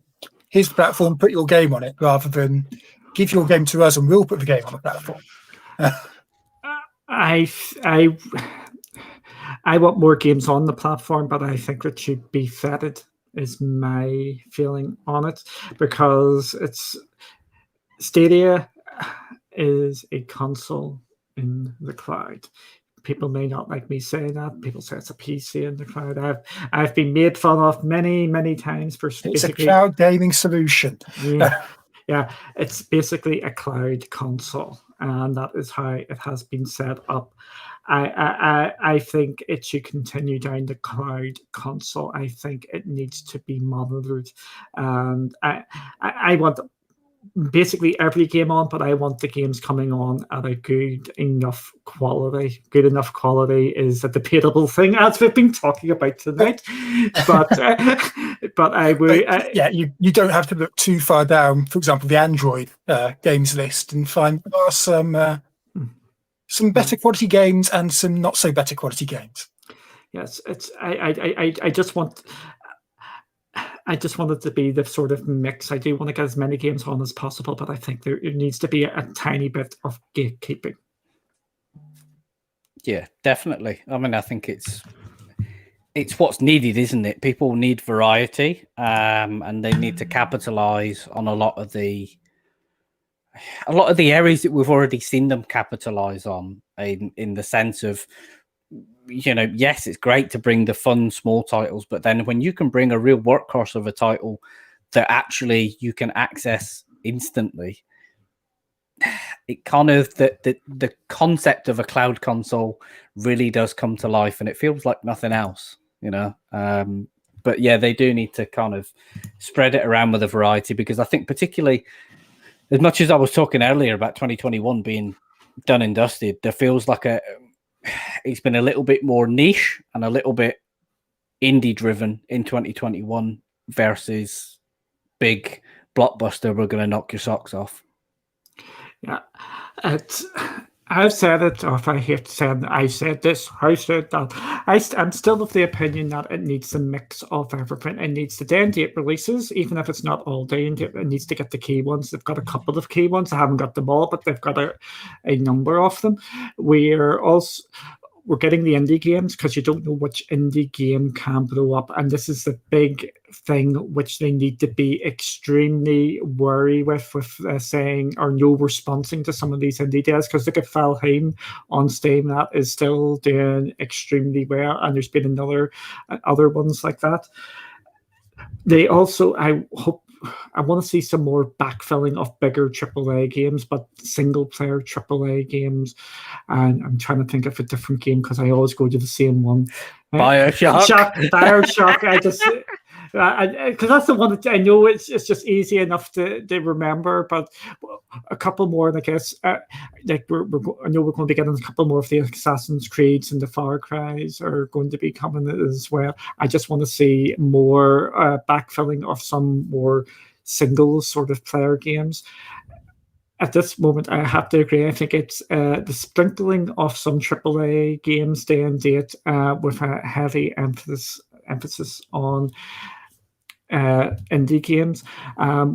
"Here's the platform, put your game on it," rather than give your game to us and we'll put the game on the platform? I want more games on the platform, but I think it should be vetted, is my feeling on it, because Stadia is a console in the cloud. People may not like me saying that. People say it's a PC in the cloud. I've been made fun of many times for it's a cloud gaming solution. Yeah, it's basically a cloud console, and that is how it has been set up. I think it should continue down the cloud console. I think it needs to be monitored, and I want basically every game on, but I want the games coming on at a good enough quality. Good enough quality is a debatable thing, as we've been talking about tonight. But I would, you don't have to look too far down. For example, the Android games list, and find there are some better quality games and some not so better quality games. Yes, I just want it to be the sort of mix. I do want to get as many games on as possible, but I think there needs to be a tiny bit of gatekeeping. Yeah, definitely. I mean, I think it's what's needed, isn't it? People need variety, and they need to capitalize on a lot of the areas that we've already seen them capitalize on, in the sense of, yes, it's great to bring the fun small titles, but then when you can bring a real workhorse of a title that actually you can access instantly, it kind of the concept of a cloud console really does come to life, and it feels like nothing else, but yeah, they do need to kind of spread it around with a variety, because I think, particularly, as much as I was talking earlier about 2021 being done and dusted, there feels like it's been a little bit more niche and a little bit indie driven in 2021 versus big blockbuster, we're going to knock your socks off. Yeah, I've said it, or if I hate saying I said this, I said that. I'm still of the opinion that it needs a mix of everything. It needs the day and date releases, even if it's not all day and date. It needs to get the key ones. They've got a couple of key ones. I haven't got them all, but they've got a number of them. We're getting the indie games, because you don't know which indie game can blow up, and this is the big thing which they need to be extremely wary with saying or no responding to some of these indie devs, because look at Valheim on Steam, that is still doing extremely well, and there's been other ones like that. They also, I want to see some more backfilling of bigger AAA games, but single-player AAA games. And I'm trying to think of a different game, because I always go to the same one. Bioshock. Bioshock. I just, because that's the one that I know it's just easy enough to remember. But a couple more, and I guess, I know we're going to be getting a couple more of the Assassin's Creeds and the Far Cries are going to be coming as well. I just want to see more backfilling of some more single sort of player games. At this moment, I have to agree. I think it's the sprinkling of some AAA games day and date with a heavy emphasis on indie games.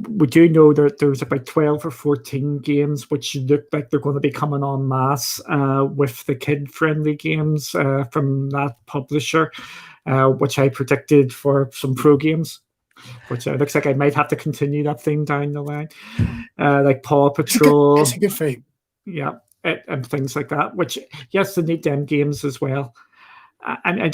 We do know that there's about 12 or 14 games which look like they're going to be coming en masse with the kid-friendly games from that publisher, which I predicted for some pro games, which looks like I might have to continue that thing down the line, like Paw Patrol. It's a good thing. Yeah, and things like that, which, yes, they need them games as well. I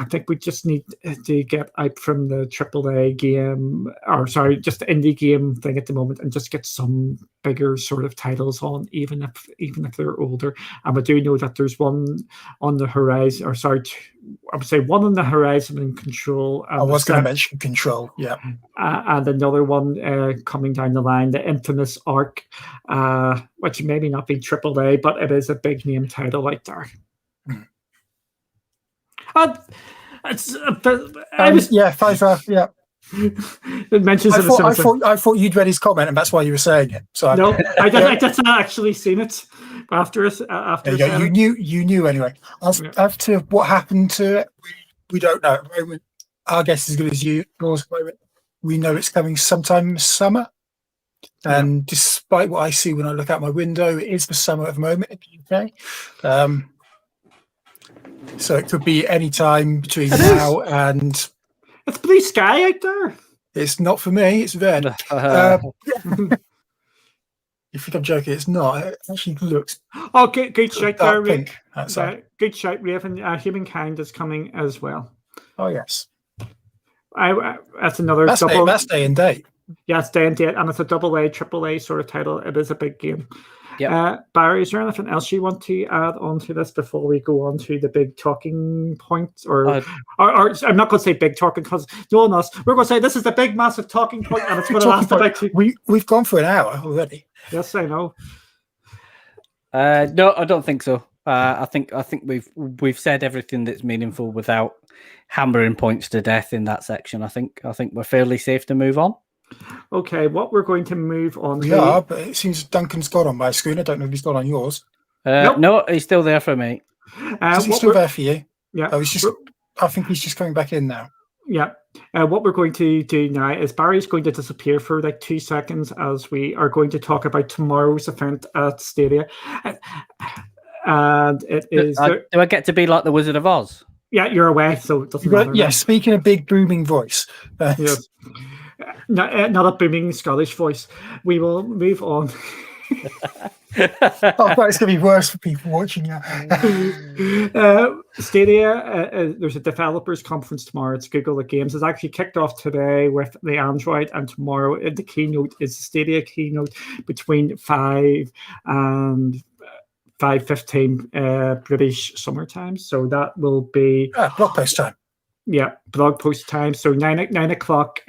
think we just need to get out from the AAA game, or sorry, just the indie game thing at the moment, and just get some bigger sort of titles on, even if they're older. And we do know that there's one on the horizon, or sorry, I would say one on the horizon in Control. I was going to mention Control, yeah, and another one coming down the line, the infamous Ark, which maybe not be AAA, but it is a big name title out there. It's Pfizer. Yeah. It mentions. I thought you'd read his comment, and that's why you were saying it. So no, I just not actually seen it after it. You knew anyway. As to what happened to it, we don't know at the moment. Our guess is as good as yours at the moment. We know it's coming sometime this summer, and despite what I see when I look out my window, it is the summer at the moment in the UK. So it could be any time between now and... It's blue sky out there. It's not for me, it's red. If you think I'm joking, it's not. It actually looks... Oh, good shout there, pink. Good shout, Raven. Humankind is coming as well. Oh, yes. That's another double... That's day and date. Yeah, it's day and date, and it's a AA, AAA sort of title. It is a big game. Yep. Barry, is there anything else you want to add on to this before we go on to the big talking point? Or I'm not going to say big talking because no one else. We're going to say this is the big, massive talking point, and it's going to last about We've gone for an hour already. Yes, I know. No, I don't think so. I think we've said everything that's meaningful without hammering points to death in that section. I think we're fairly safe to move on. Okay, what we're going to move on to... Yeah, but it seems Duncan's got on my screen. I don't know if he's got on yours. Nope. No, he's still there for me. Is he still there for you? Yeah. I think he's just coming back in now. Yeah. What we're going to do now is Barry's going to disappear for like 2 seconds as we are going to talk about tomorrow's event at Stadia. And it is... Do I get to be like the Wizard of Oz? Yeah, you're away, so it doesn't matter. Yeah, speaking a big booming voice. Yes. Not a booming Scottish voice. We will move on. It's going to be worse for people watching now. Stadia, there's a developers conference tomorrow. It's Google the Games. It's actually kicked off today with the Android, and tomorrow the keynote is the Stadia keynote between 5 and 5:15 British summertime. So that will be blog post time. Yeah, blog post time. So 9 o'clock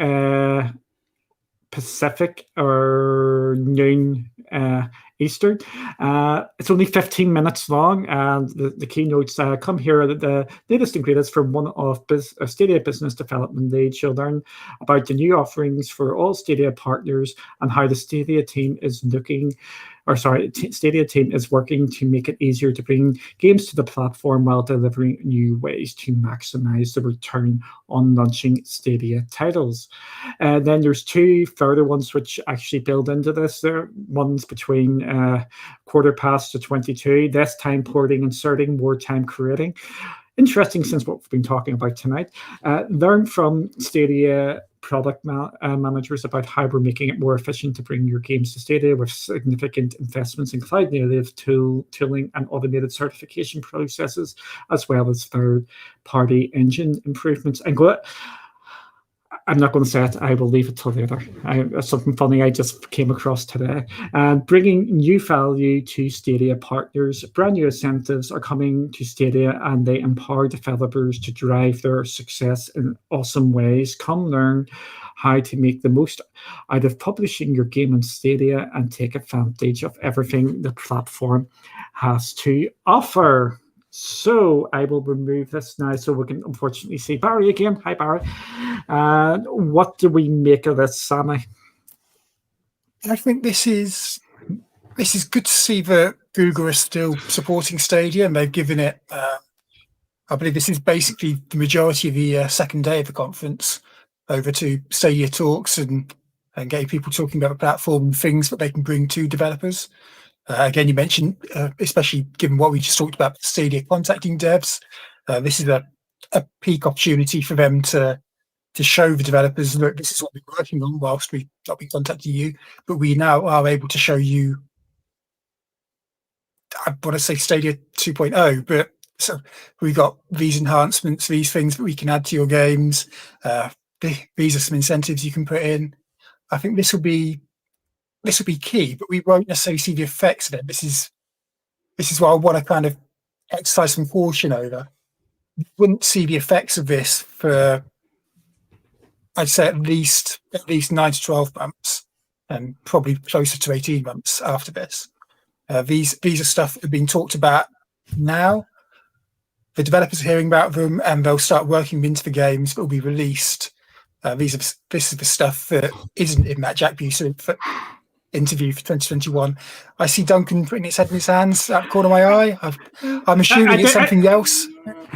Pacific or noon Eastern. It's only 15 minutes long, and the keynotes come here. The latest and greatest from one of Stadia business development leads. You'll learn about the new offerings for all Stadia partners and how the Stadia team is Stadia team is working to make it easier to bring games to the platform while delivering new ways to maximize the return on launching Stadia titles. Then there's 2 further ones which actually build into this. There one's between 22:15, less time porting, inserting, more time creating. Interesting, since what we've been talking about tonight. Learn from Stadia product managers about how we're making it more efficient to bring your games to Stadia with significant investments in cloud-native tooling and automated certification processes, as well as third-party engine improvements. I'm not going to say it. I will leave it till later. Something funny I just came across today. Bringing new value to Stadia partners. Brand new incentives are coming to Stadia, and they empower developers to drive their success in awesome ways. Come learn how to make the most out of publishing your game on Stadia and take advantage of everything the platform has to offer. So I will remove this now so we can unfortunately see Barry again. Hi, Barry. What do we make of this, Sammy? I think this is good to see that Google is still supporting Stadia, and they've given it, I believe this is basically the majority of the second day of the conference. over to Stadia Talks and getting people talking about the platform and things that they can bring to developers. Again, you mentioned, especially given what we just talked about, Stadia contacting devs. This is a peak opportunity for them to show the developers, look, this is what we're working on whilst we've not been contacting you, but we now are able to show you, I want to say Stadia 2.0, but so we've got these enhancements, these things that we can add to your games. These are some incentives you can put in. I think this will be key, but we won't necessarily see the effects of it. This is what I want to kind of exercise some caution over. We wouldn't see the effects of this for, I'd say, at least 9 to 12 months, and probably closer to 18 months after this. These are stuff that are being talked about now. The developers are hearing about them, and they'll start working them into the games that will be released. This is the stuff that isn't in that Jack Buser interview for 2021. I see Duncan putting his head in his hands out the corner of my eye. I'm assuming it's something else.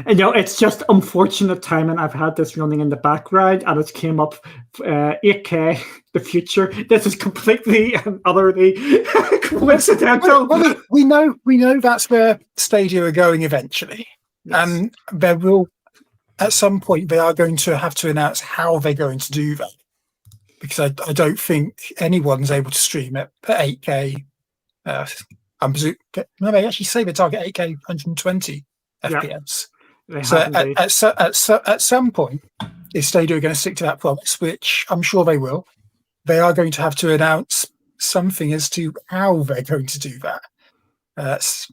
It's just unfortunate timing. I've had this running in the background, and it's came up 8K, the future. This is completely and utterly coincidental. Well, we know that's where Stadia are going eventually. Yes. And there will, at some point, they are going to have to announce how they're going to do that. Because I don't think anyone's able to stream it at 8K. I'm presuming, no, they actually say they target 8K 120 FPS. So at some point, is Stadia going to stick to that promise, which I'm sure they will. They are going to have to announce something as to how they're going to do that. That's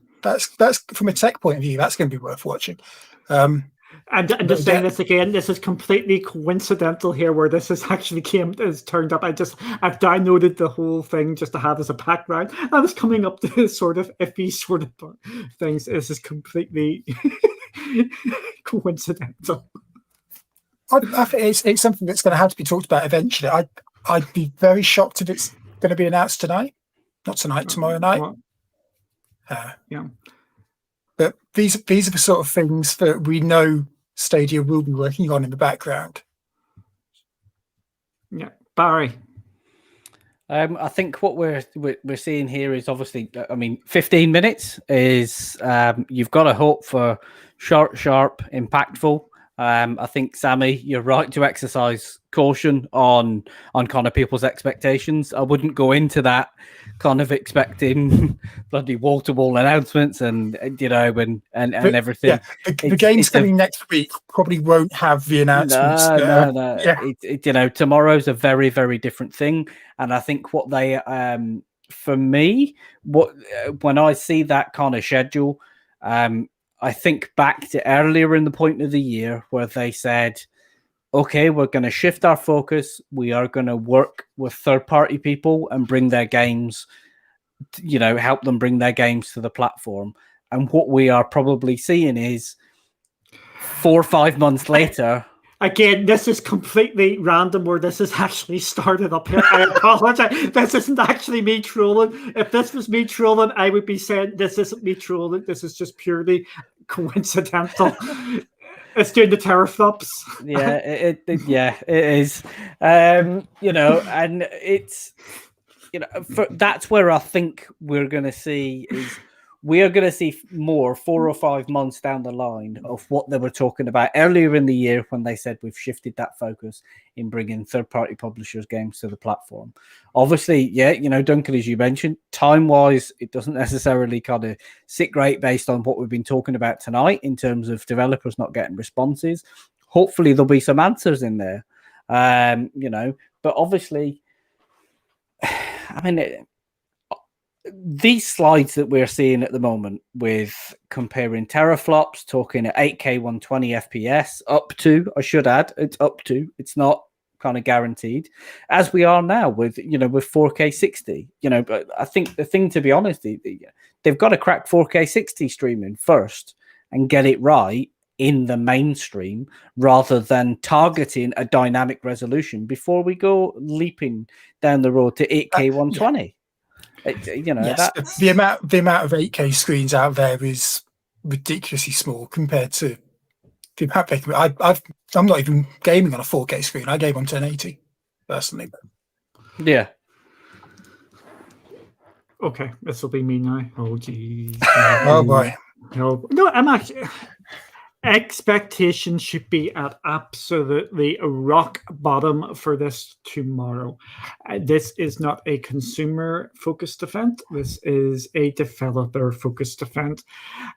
from a tech point of view, that's going to be worth watching. And just saying this again, this is completely coincidental here, where this has actually turned up. I've downloaded the whole thing just to have as a background. I was coming up to this sort of iffy sort of things. This is completely coincidental. I think it's something that's going to have to be talked about eventually. I'd be very shocked if it's going to be announced tonight. Not tonight, tomorrow night. Yeah. But these are the sort of things that we know Stadia will be working on in the background. Yeah, Barry. I think what we're seeing here is obviously, 15 minutes is you've got to hope for sharp, impactful. I think, Sammy, you're right to exercise caution on kind of people's expectations. I wouldn't go into that kind of expecting bloody wall-to-wall announcements and everything. Yeah, the game's coming next week probably won't have the announcements. No. Yeah. Tomorrow's a very, very different thing. And I think what they, for me, when I see that kind of schedule, I think back to earlier in the point of the year where they said, okay, we're going to shift our focus. We are going to work with third-party people and bring their games, help them bring their games to the platform. And what we are probably seeing is 4 or 5 months later. Again, this is completely random where this is actually started up here. I apologize. This isn't actually me trolling. If this was me trolling, I would be saying this isn't me trolling. This is just purely coincidental. It's doing the teraflops. Yeah, it is. And it's that's where I think we're going to see is. We are going to see more 4 or 5 months down the line of what they were talking about earlier in the year when they said we've shifted that focus in bringing third-party publishers' games to the platform. Obviously, Duncan, as you mentioned, time-wise, it doesn't necessarily kind of sit great based on what we've been talking about tonight in terms of developers not getting responses. Hopefully, there'll be some answers in there, but obviously, these slides that we're seeing at the moment with comparing teraflops, talking at 8K 120 FPS, up to, I should add, it's up to, it's not kind of guaranteed, as we are now with 4K 60. But I think the thing, to be honest, they've got to crack 4K 60 streaming first and get it right in the mainstream rather than targeting a dynamic resolution before we go leaping down the road to 8K 120. Yeah. Yes, the amount of 8K screens out there is ridiculously small compared to the impact they can. I'm not even gaming on a 4K screen. I game on 1080 personally. Yeah. Okay, this will be me now. Oh, geez. Oh boy. No, I'm actually. Expectations should be at absolutely rock bottom for this tomorrow. This is not a consumer-focused event. This is a developer-focused event.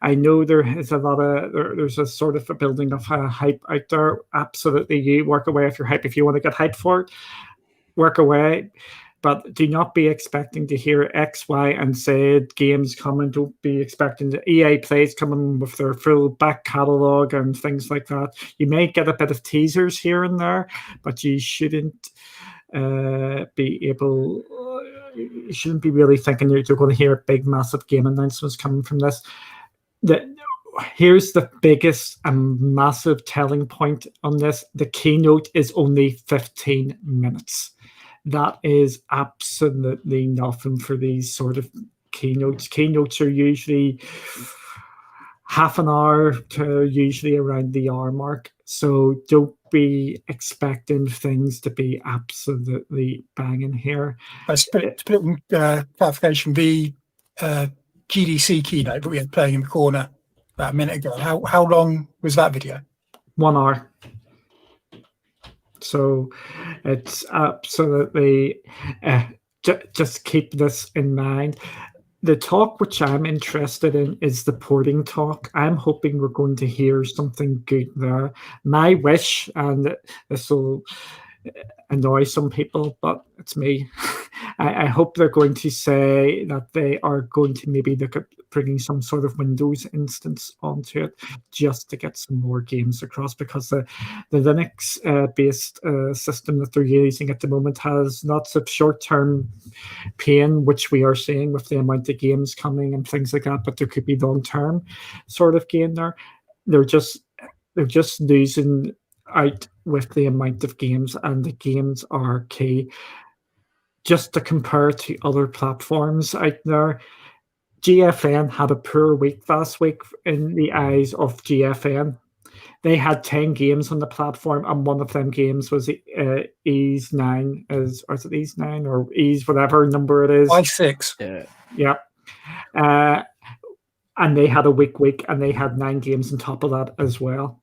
I know there is there's a sort of a building of hype out there. Absolutely, you work away if you're hype. If you want to get hyped for it, work away. But do not be expecting to hear X, Y, and Z games coming. Don't be expecting the EA Plays coming with their full back catalogue and things like that. You may get a bit of teasers here and there, but you shouldn't be able. You shouldn't be really thinking you're going to hear big, massive game announcements coming from this. Here's the biggest and massive telling point on this: the keynote is only 15 minutes. That is absolutely nothing for these sort of keynotes. Keynotes are usually half an hour to usually around the hour mark. So don't be expecting things to be absolutely banging here. To put it in clarification, the GDC keynote that we had playing in the corner about a minute ago, how long was that video? 1 hour. So it's absolutely just keep this in mind. The talk which I'm interested in is the porting talk. I'm hoping we're going to hear something good there. My wish, and this will annoy some people, but it's me. I hope they're going to say that they are going to maybe look at bringing some sort of Windows instance onto it just to get some more games across, because the Linux-based system that they're using at the moment has lots of short-term pain, which we are seeing with the amount of games coming and things like that, but there could be long-term sort of gain there. They're just losing out with the amount of games, and the games are key. Just to compare to other platforms out there, GFN had a poor week last week in the eyes of GFN. They had 10 games on the platform, and one of them games was Ease 9, or is it Ease 9 or Ease whatever number it is? I6. Yeah. And they had a week, and they had 9 games on top of that as well.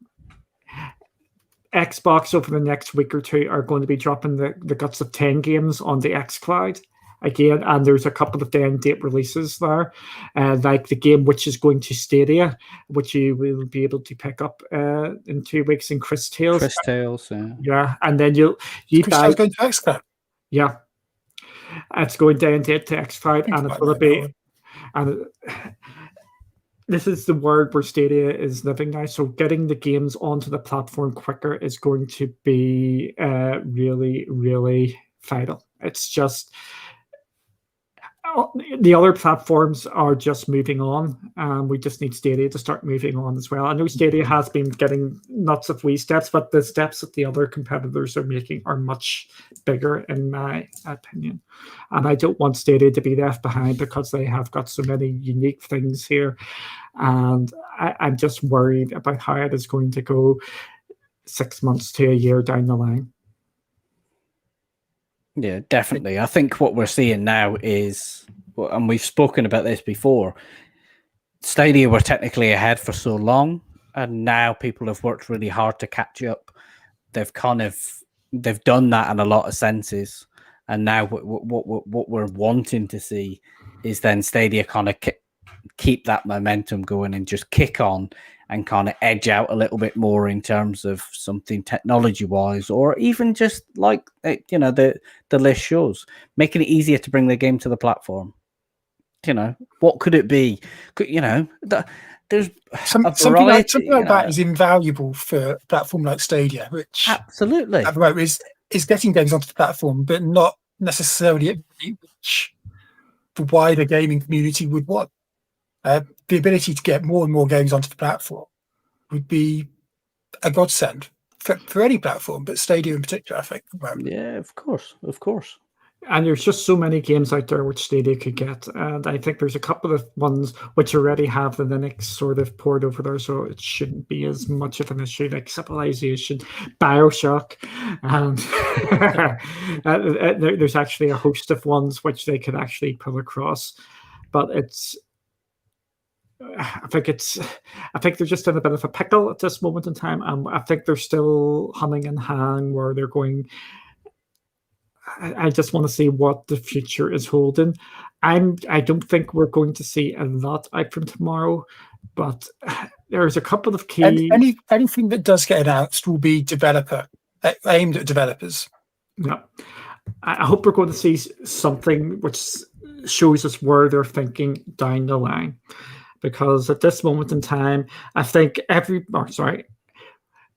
Xbox over the next week or two are going to be dropping the guts of 10 games on the xCloud again, and there's a couple of date releases there, like the game which is going to Stadia, which you will be able to pick up in 2 weeks in Chris Tales. Yeah, and then you buy going to xCloud. Yeah, it's going down to xCloud, and it's going to be and. This is the world where Stadia is living now. So getting the games onto the platform quicker is going to be really, really vital. It's just the other platforms are just moving on. We just need Stadia to start moving on as well. I know Stadia has been getting lots of wee steps, but the steps that the other competitors are making are much bigger, in my opinion. And I don't want Stadia to be left behind, because they have got so many unique things here. And I'm just worried about how it is going to go 6 months to a year down the line. Yeah, definitely. I think what we're seeing now is, and we've spoken about this before, Stadia were technically ahead for so long, and now people have worked really hard to catch up. They've done that in a lot of senses, and now what we're wanting to see is then Stadia kind of keep that momentum going and just kick on and kind of edge out a little bit more in terms of something technology-wise, or even just like, the list shows, making it easier to bring the game to the platform. What could it be? There's something like that is invaluable for a platform like Stadia, which absolutely at the moment is getting games onto the platform, but not necessarily at which the wider gaming community would want. The ability to get more and more games onto the platform would be a godsend for any platform, but Stadia in particular, I think. Yeah, of course. And there's just so many games out there which Stadia could get. And I think there's a couple of ones which already have the Linux sort of poured over there, so it shouldn't be as much of an issue, like Civilization, Bioshock. And there's actually a host of ones which they could actually pull across. But I think they're just in a bit of a pickle at this moment in time. I think they're still humming and hawing where they're going. I just want to see what the future is holding. I don't think we're going to see a lot out from tomorrow, but there's a couple of key. Anything that does get announced will be aimed at developers. Yeah, I hope we're going to see something which shows us where they're thinking down the line, because at this moment in time, I think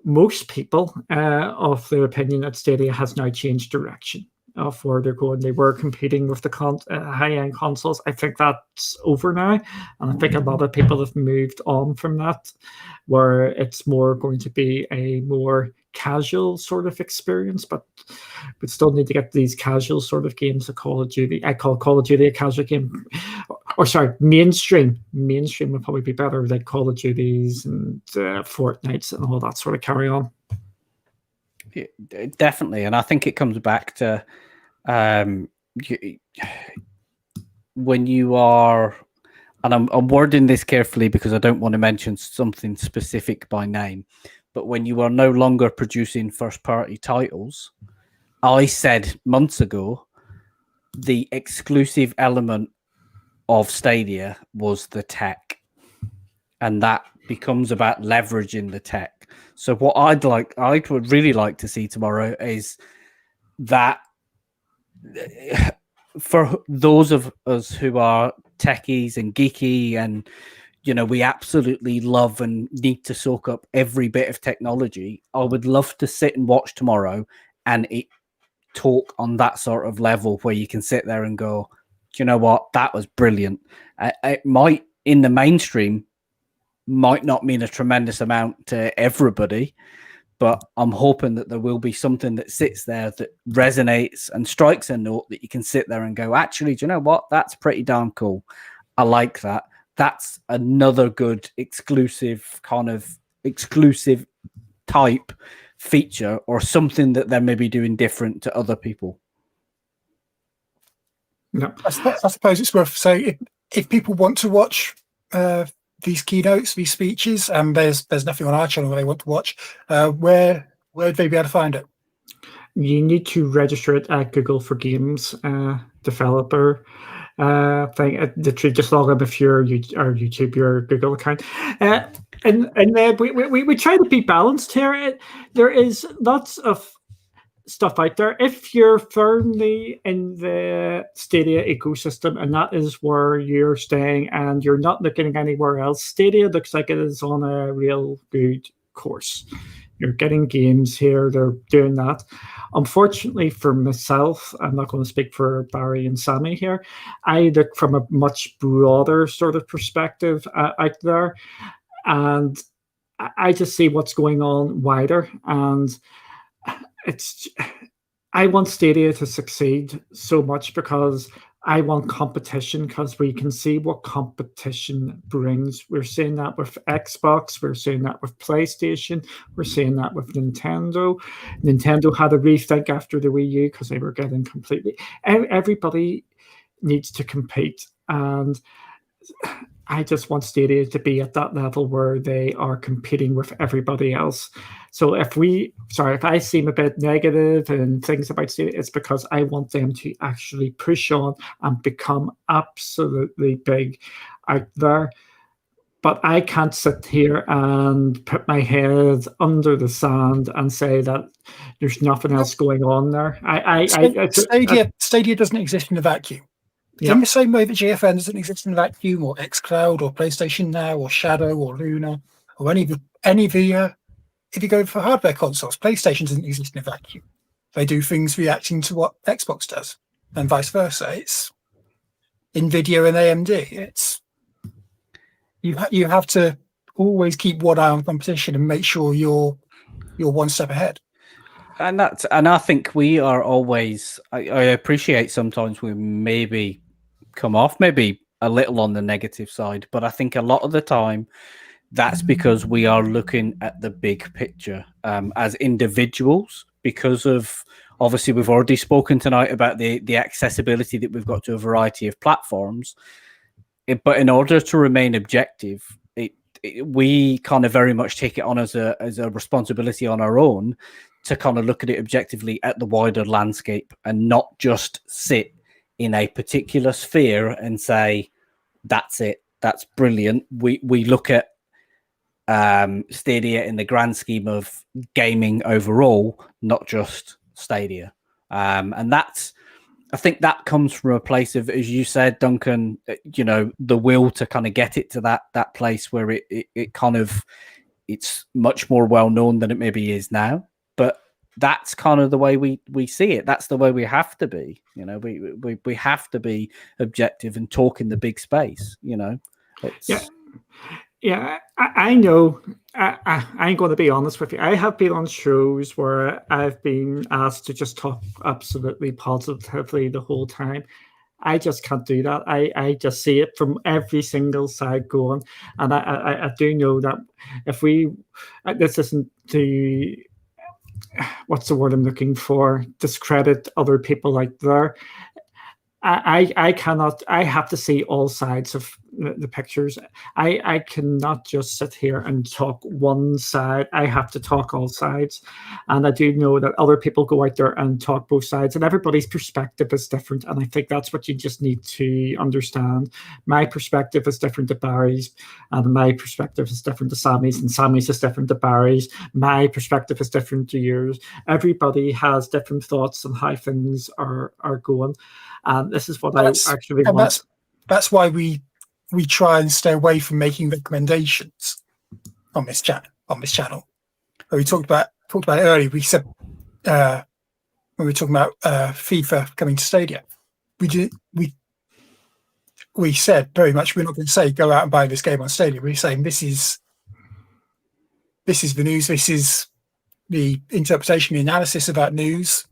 most people of the opinion that Stadia has now changed direction of where they're going. They were competing with the high-end consoles. I think that's over now, and I think a lot of people have moved on from that, where it's more going to be a more casual sort of experience, but we still need to get these casual sort of games of Call of Duty. I call Call of Duty a casual game, or sorry, mainstream. Mainstream would probably be better, like Call of Duties and Fortnites and all that sort of carry on. Yeah, definitely, and I think it comes back to when you are, and I'm wording this carefully because I don't want to mention something specific by name, but when you are no longer producing first-party titles, I said months ago the exclusive element of Stadia was the tech, and that becomes about leveraging the tech. So what I would really like to see tomorrow is that for those of us who are techies and geeky and, you know, we absolutely love and need to soak up every bit of technology, I would love to sit and watch tomorrow and talk on that sort of level where you can sit there and go, do you know what, that was brilliant. It might, in the mainstream, might not mean a tremendous amount to everybody, but I'm hoping that there will be something that sits there that resonates and strikes a note that you can sit there and go, actually, do you know what? That's pretty darn cool. I like that. That's another good exclusive type feature, or something that they're maybe doing different to other people. No. I suppose it's worth saying, if people want to watch these keynotes, these speeches, and there's nothing on our channel where they want to watch, where would they be able to find it? You need to register it at Google for Games developer thing. Literally just log in with your YouTube, your Google account. And we try to be balanced here. There is lots of stuff out there. If you're firmly in the Stadia ecosystem and that is where you're staying and you're not looking anywhere else, Stadia looks like it is on a real good course. You're getting games here, they're doing that. Unfortunately for myself, I'm not going to speak for Barry and Sammy here, I look from a much broader sort of perspective out there, and I just see what's going on wider, and I want Stadia to succeed so much because I want competition, because we can see what competition brings. We're seeing that with Xbox, we're seeing that with PlayStation, we're seeing that with Nintendo. Nintendo had a rethink after the Wii U because they were getting completely... Everybody needs to compete, and I just want Stadia to be at that level where they are competing with everybody else. So if I seem a bit negative and things about Stadia, it's because I want them to actually push on and become absolutely big out there. But I can't sit here and put my head under the sand and say that there's nothing else going on there. Stadia doesn't exist in a vacuum. Yep. In the same way that GFN doesn't exist in a vacuum, or xCloud, or PlayStation Now, or Shadow, or Luna, or any of the if you go for hardware consoles, PlayStation doesn't exist in a vacuum. They do things reacting to what Xbox does, and vice versa. It's Nvidia and AMD. It's you have to always keep one eye on competition and make sure you're one step ahead. And I think we are always. I appreciate sometimes we maybe come off maybe a little on the negative side, but I think a lot of the time that's because we are looking at the big picture as individuals. Because of obviously we've already spoken tonight about the accessibility that we've got to a variety of platforms, but in order to remain objective, we kind of very much take it on as a responsibility on our own to kind of look at it objectively at the wider landscape and not just sit in a particular sphere and say, that's it, that's brilliant. We look at Stadia in the grand scheme of gaming overall, not just Stadia. And I think that comes from a place of, as you said, Duncan, the will to kind of get it to that place where it kind of, it's much more well known than it maybe is now. But that's kind of the way we see it. That's the way we have to be. We have to be objective and talk in the big space. Yeah, I know. I'm going to be honest with you. I have been on shows where I've been asked to just talk absolutely positively the whole time. I just can't do that. I just see it from every single side going. And I do know that if this isn't to, what's the word I'm looking for, discredit other people out there. I cannot. I have to see all sides of the pictures. I cannot just sit here and talk one side. I have to talk all sides, and I do know that other people go out there and talk both sides, and everybody's perspective is different. And I think that's what you just need to understand. My perspective is different to Barry's, and my perspective is different to Sammy's, and Sammy's is different to Barry's. My perspective is different to yours. Everybody has different thoughts on how things are going. And this is what I actually want. That's why we try and stay away from making recommendations on this channel. We talked about it earlier. We said when we were talking about FIFA coming to Stadia, we said very much we're not going to say go out and buy this game on Stadia. We're saying this is the news. This is the interpretation, the analysis about news.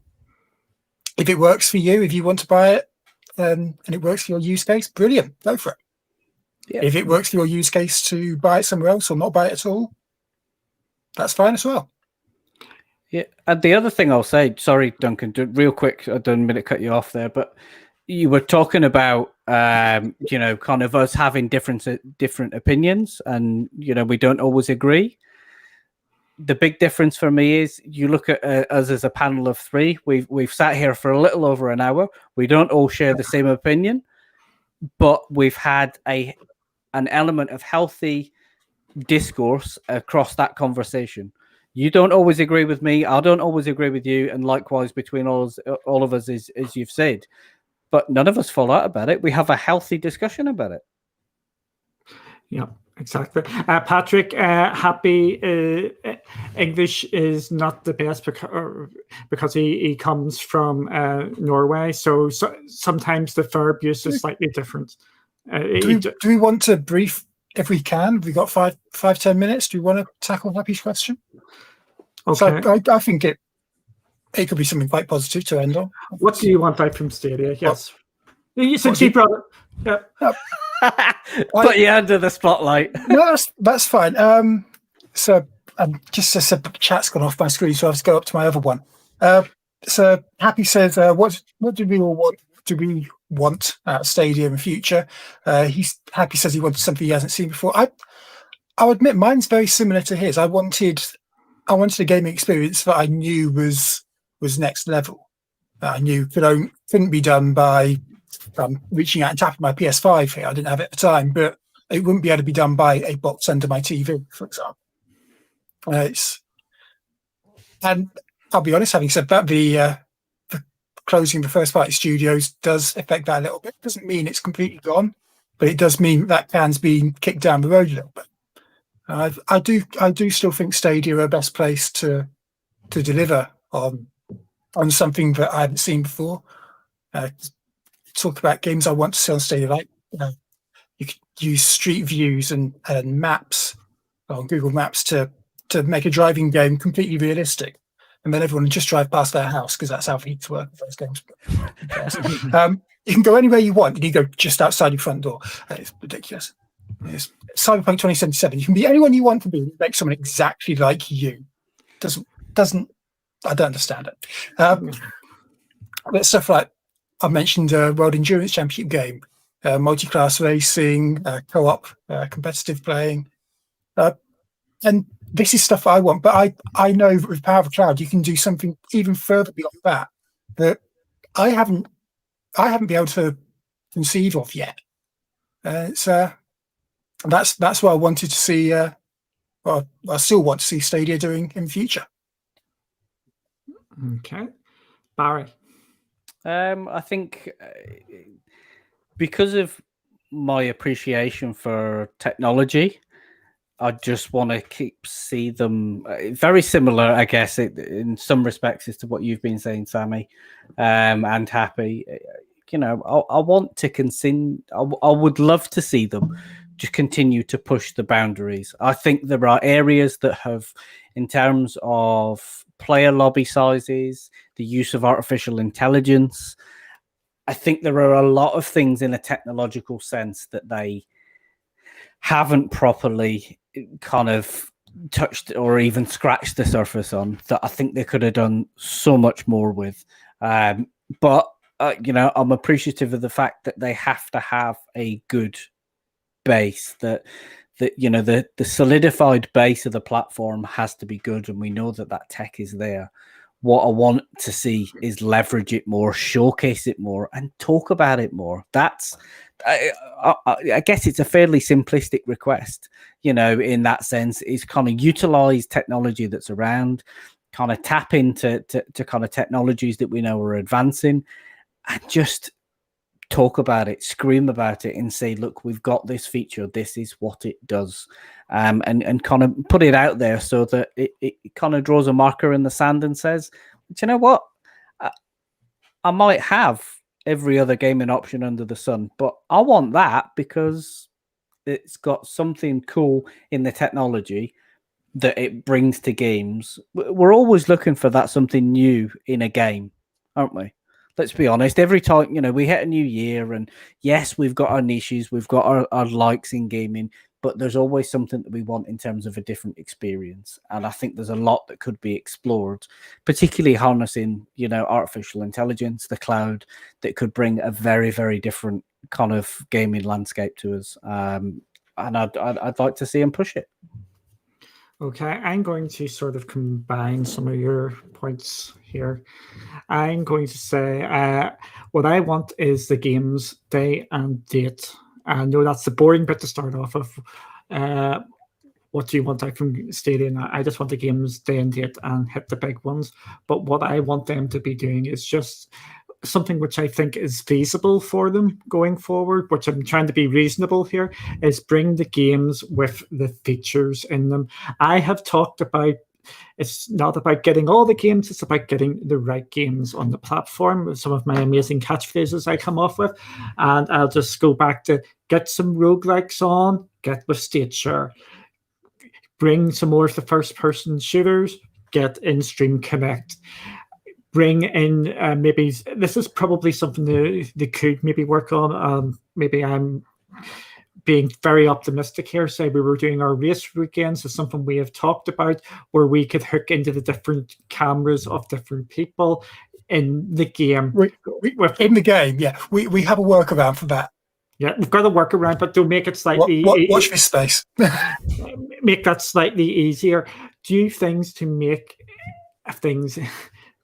If it works for you, if you want to buy it, and it works for your use case, brilliant, go for it. Yeah. If it works for your use case to buy it somewhere else or not buy it at all, that's fine as well. Yeah, and the other thing I'll say, sorry, Duncan, real quick, I don't mean to cut you off there, but you were talking about, kind of us having different opinions, and we don't always agree. The big difference for me is you look at us as a panel of three. We've sat here for a little over an hour. We don't all share the same opinion, but we've had an element of healthy discourse across that conversation. You don't always agree with me. I don't always agree with you, and likewise between all of us, as you've said. But none of us fall out about it. We have a healthy discussion about it. Yeah. Exactly. Patrick, happy English is not the best because he comes from Norway. So sometimes the verb use is slightly different. Do we want to brief if we can? We've got 5-10 minutes. Do you want to tackle Happy's question? Okay. So I think it could be something quite positive to end on. What do you want out from Stadia? Yes. Since you brought it. Yeah. Put you under the spotlight. No, that's fine. So just as the chat's gone off my screen, so I'll just go up to my other one. So Happy says, what do we all want? Do we want Stadia in the future? Happy says he wanted something he hasn't seen before. I'll admit mine's very similar to his. I wanted a gaming experience that I knew was next level. I knew couldn't be done by reaching out and tapping my PS5 here. I didn't have it at the time, but it wouldn't be able to be done by a box under my TV, for example. And I'll be honest, having said that, the closing the first-party studios does affect that a little bit. It doesn't mean it's completely gone, but it does mean that can's been kicked down the road a little bit. I do still think Stadia are the best place to deliver on something that I haven't seen before. Talk about games I want to see on Stadia, like you could use street views and maps on Google Maps to make a driving game completely realistic. and then everyone just drive past their house because that's how it needs to work for those games. You can go anywhere you want, and you go just outside your front door. It's ridiculous. It's Cyberpunk 2077. You can be anyone you want to be. Make someone exactly like you. Doesn't. I don't understand it. But stuff like I mentioned, World Endurance Championship game, multi-class racing, co-op, competitive playing, and this is stuff I want. But I know that with Power of the Cloud, you can do something even further beyond that I haven't been able to conceive of yet. So that's what I wanted to see. Well, I still want to see Stadia doing in the future. Okay, Barry. I think because of my appreciation for technology, I just want to see them very similar, I guess, in some respects, as to what you've been saying, Sammy, and Happy. I want to I would love to see them just continue to push the boundaries. I think there are areas that have, in terms of player lobby sizes, the use of artificial intelligence, I think there are a lot of things in a technological sense that they haven't properly kind of touched or even scratched the surface on, that I think they could have done so much more with. But I'm appreciative of the fact that they have to have a good base, that the solidified base of the platform has to be good, and we know that tech is there. What I want to see is leverage it more, showcase it more, and talk about it more. That's, I guess it's a fairly simplistic request, in that sense, is kind of utilize technology that's around, kind of tap into to kind of technologies that we know are advancing, and just talk about it, scream about it, and say, look, we've got this feature, this is what it does, and kind of put it out there so that it kind of draws a marker in the sand and says, do you know what, I might have every other gaming option under the sun, but I want that because it's got something cool in the technology that it brings to games. We're always looking for that something new in a game, aren't we? Let's be honest. Every time, we hit a new year, and yes, we've got our niches, we've got our likes in gaming, but there's always something that we want in terms of a different experience. And I think there's a lot that could be explored, particularly harnessing, artificial intelligence, the cloud, that could bring a very, very different kind of gaming landscape to us. And I'd like to see them push it. Okay, I'm going to sort of combine some of your points here. I'm going to say what I want is the game's day and date. I know that's the boring bit to start off of. What do you want out from Stadia? I just want the game's day and date and hit the big ones. But what I want them to be doing is just something which I think is feasible for them going forward, which I'm trying to be reasonable here, is bring the games with the features in them. I have talked about, it's not about getting all the games, it's about getting the right games on the platform. Some of my amazing catchphrases I come off with, and I'll just go back to get some roguelikes on, get with State Share, bring some more of the first-person shooters, get in-stream connect, bring in maybe this is probably something they could maybe work on. Maybe I'm being very optimistic here. Say we were doing our race weekends, so something we have talked about where we could hook into the different cameras of different people in the game. In the game, yeah, we have a workaround for that. Yeah, we've got a workaround, but to make it slightly watch this space. Make that slightly easier. Do things to make things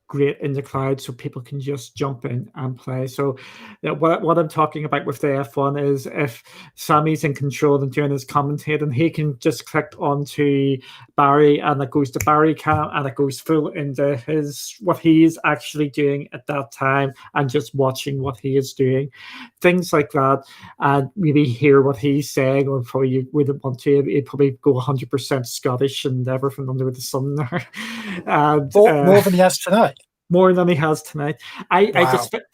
great in the cloud so people can just jump in and play. So what I'm talking about with the F1 is if Sammy's in control and doing his commentating, he can just click onto Barry and it goes to Barry cam and it goes full into what he is actually doing at that time and just watching what he is doing. Things like that, and maybe hear what he's saying, or probably you wouldn't want to. He'd probably go 100% Scottish and everything under the sun there. And, more than he has tonight. More than he has tonight. Wow.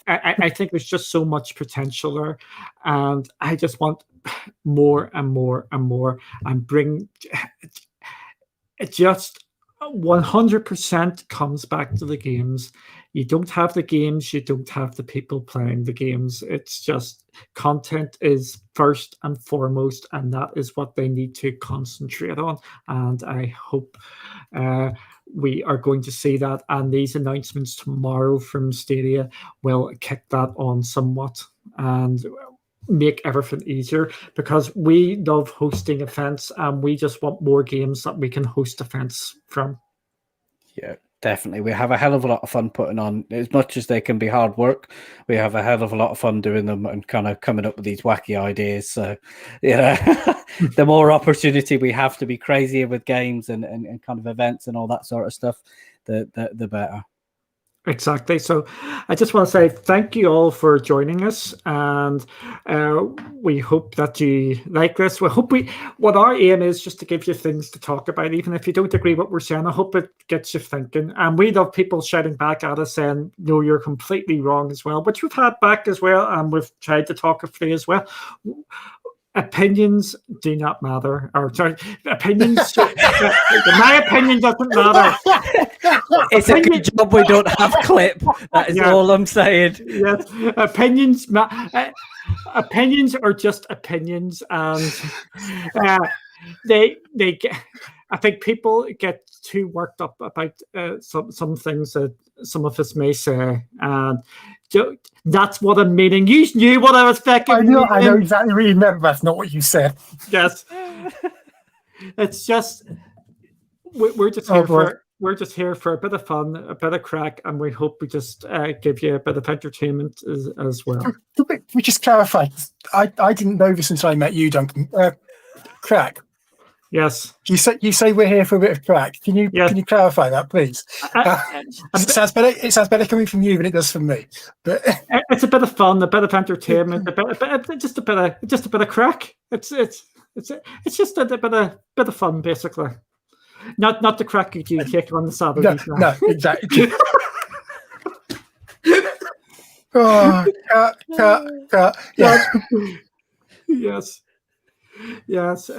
I think there's just so much potential there, and I just want more and more and more, and bring just 100% comes back to the games. You don't have the games, you don't have the people playing the games. It's just content is first and foremost, and that is what they need to concentrate on. And I hope we are going to see that. And these announcements tomorrow from Stadia will kick that on somewhat and make everything easier, because we love hosting events and we just want more games that we can host events from. Yeah, definitely. We have a hell of a lot of fun putting on. As much as they can be hard work, we have a hell of a lot of fun doing them and kind of coming up with these wacky ideas. So, the more opportunity we have to be crazier with games and kind of events and all that sort of stuff, the better. Exactly. So I just want to say thank you all for joining us, and we hope that you like this. What our aim is just to give you things to talk about, even if you don't agree with what we're saying. I hope it gets you thinking, and we love people shouting back at us saying, no, you're completely wrong as well, which we've had back as well, and we've tried to talk it through as well. Opinions do not matter. Or sorry, opinions. My opinion doesn't matter. It's a good job we don't have clip. That is all I'm saying. Yes, opinions are just opinions, and they get. I think people get too worked up about some things that some of us may say, and that's what I'm meaning. You knew what I was thinking. I know exactly what you meant. That's not what you said. Yes, it's just we're just here we're just here for a bit of fun, a bit of crack, and we hope we just give you a bit of entertainment as well. We just clarify. I didn't know this until I met you, Duncan. Crack. Yes. You say we're here for a bit of crack. Can you clarify that, please? It sounds better coming from you than it does from me. But it's a bit of fun, a bit of entertainment, just a bit of crack. It's just a bit of fun, basically. Not the crack you do take on the Saturday. No, exactly. Cut. Yeah. Yes,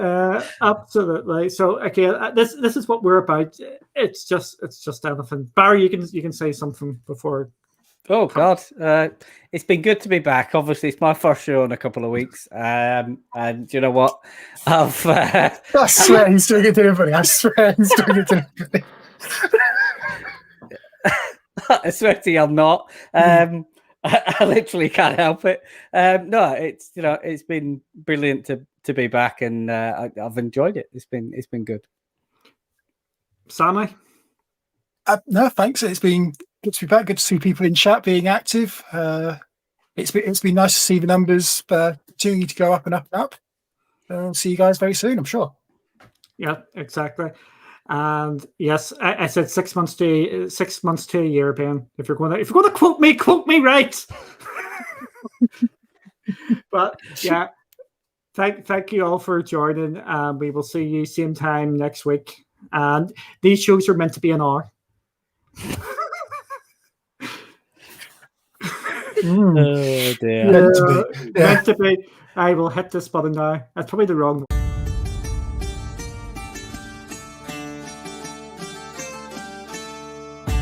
absolutely. So again, this is what we're about. It's just anything. Barry, you can say something before. Oh God, it's been good to be back. Obviously, it's my first show in a couple of weeks, and you know what? I swear he's doing it to everybody. I swear he's doing it to everybody. I swear to you, I'm not. I literally can't help it. No, it's been brilliant to be back, and I've enjoyed it. It's been good. Sammy? No, thanks. It's been good to be back. Good to see people in chat being active. It's been nice to see the numbers continuing to go up and up and up. I'll see you guys very soon, I'm sure. Yeah, exactly. And yes, I said 6 months to a year, Ben. If you're going to quote me right. But yeah, thank you all for joining. We will see you same time next week. And these shows are meant to be an hour. Oh dear. Meant to be. Meant to be. I will hit this button now. That's probably the wrong one.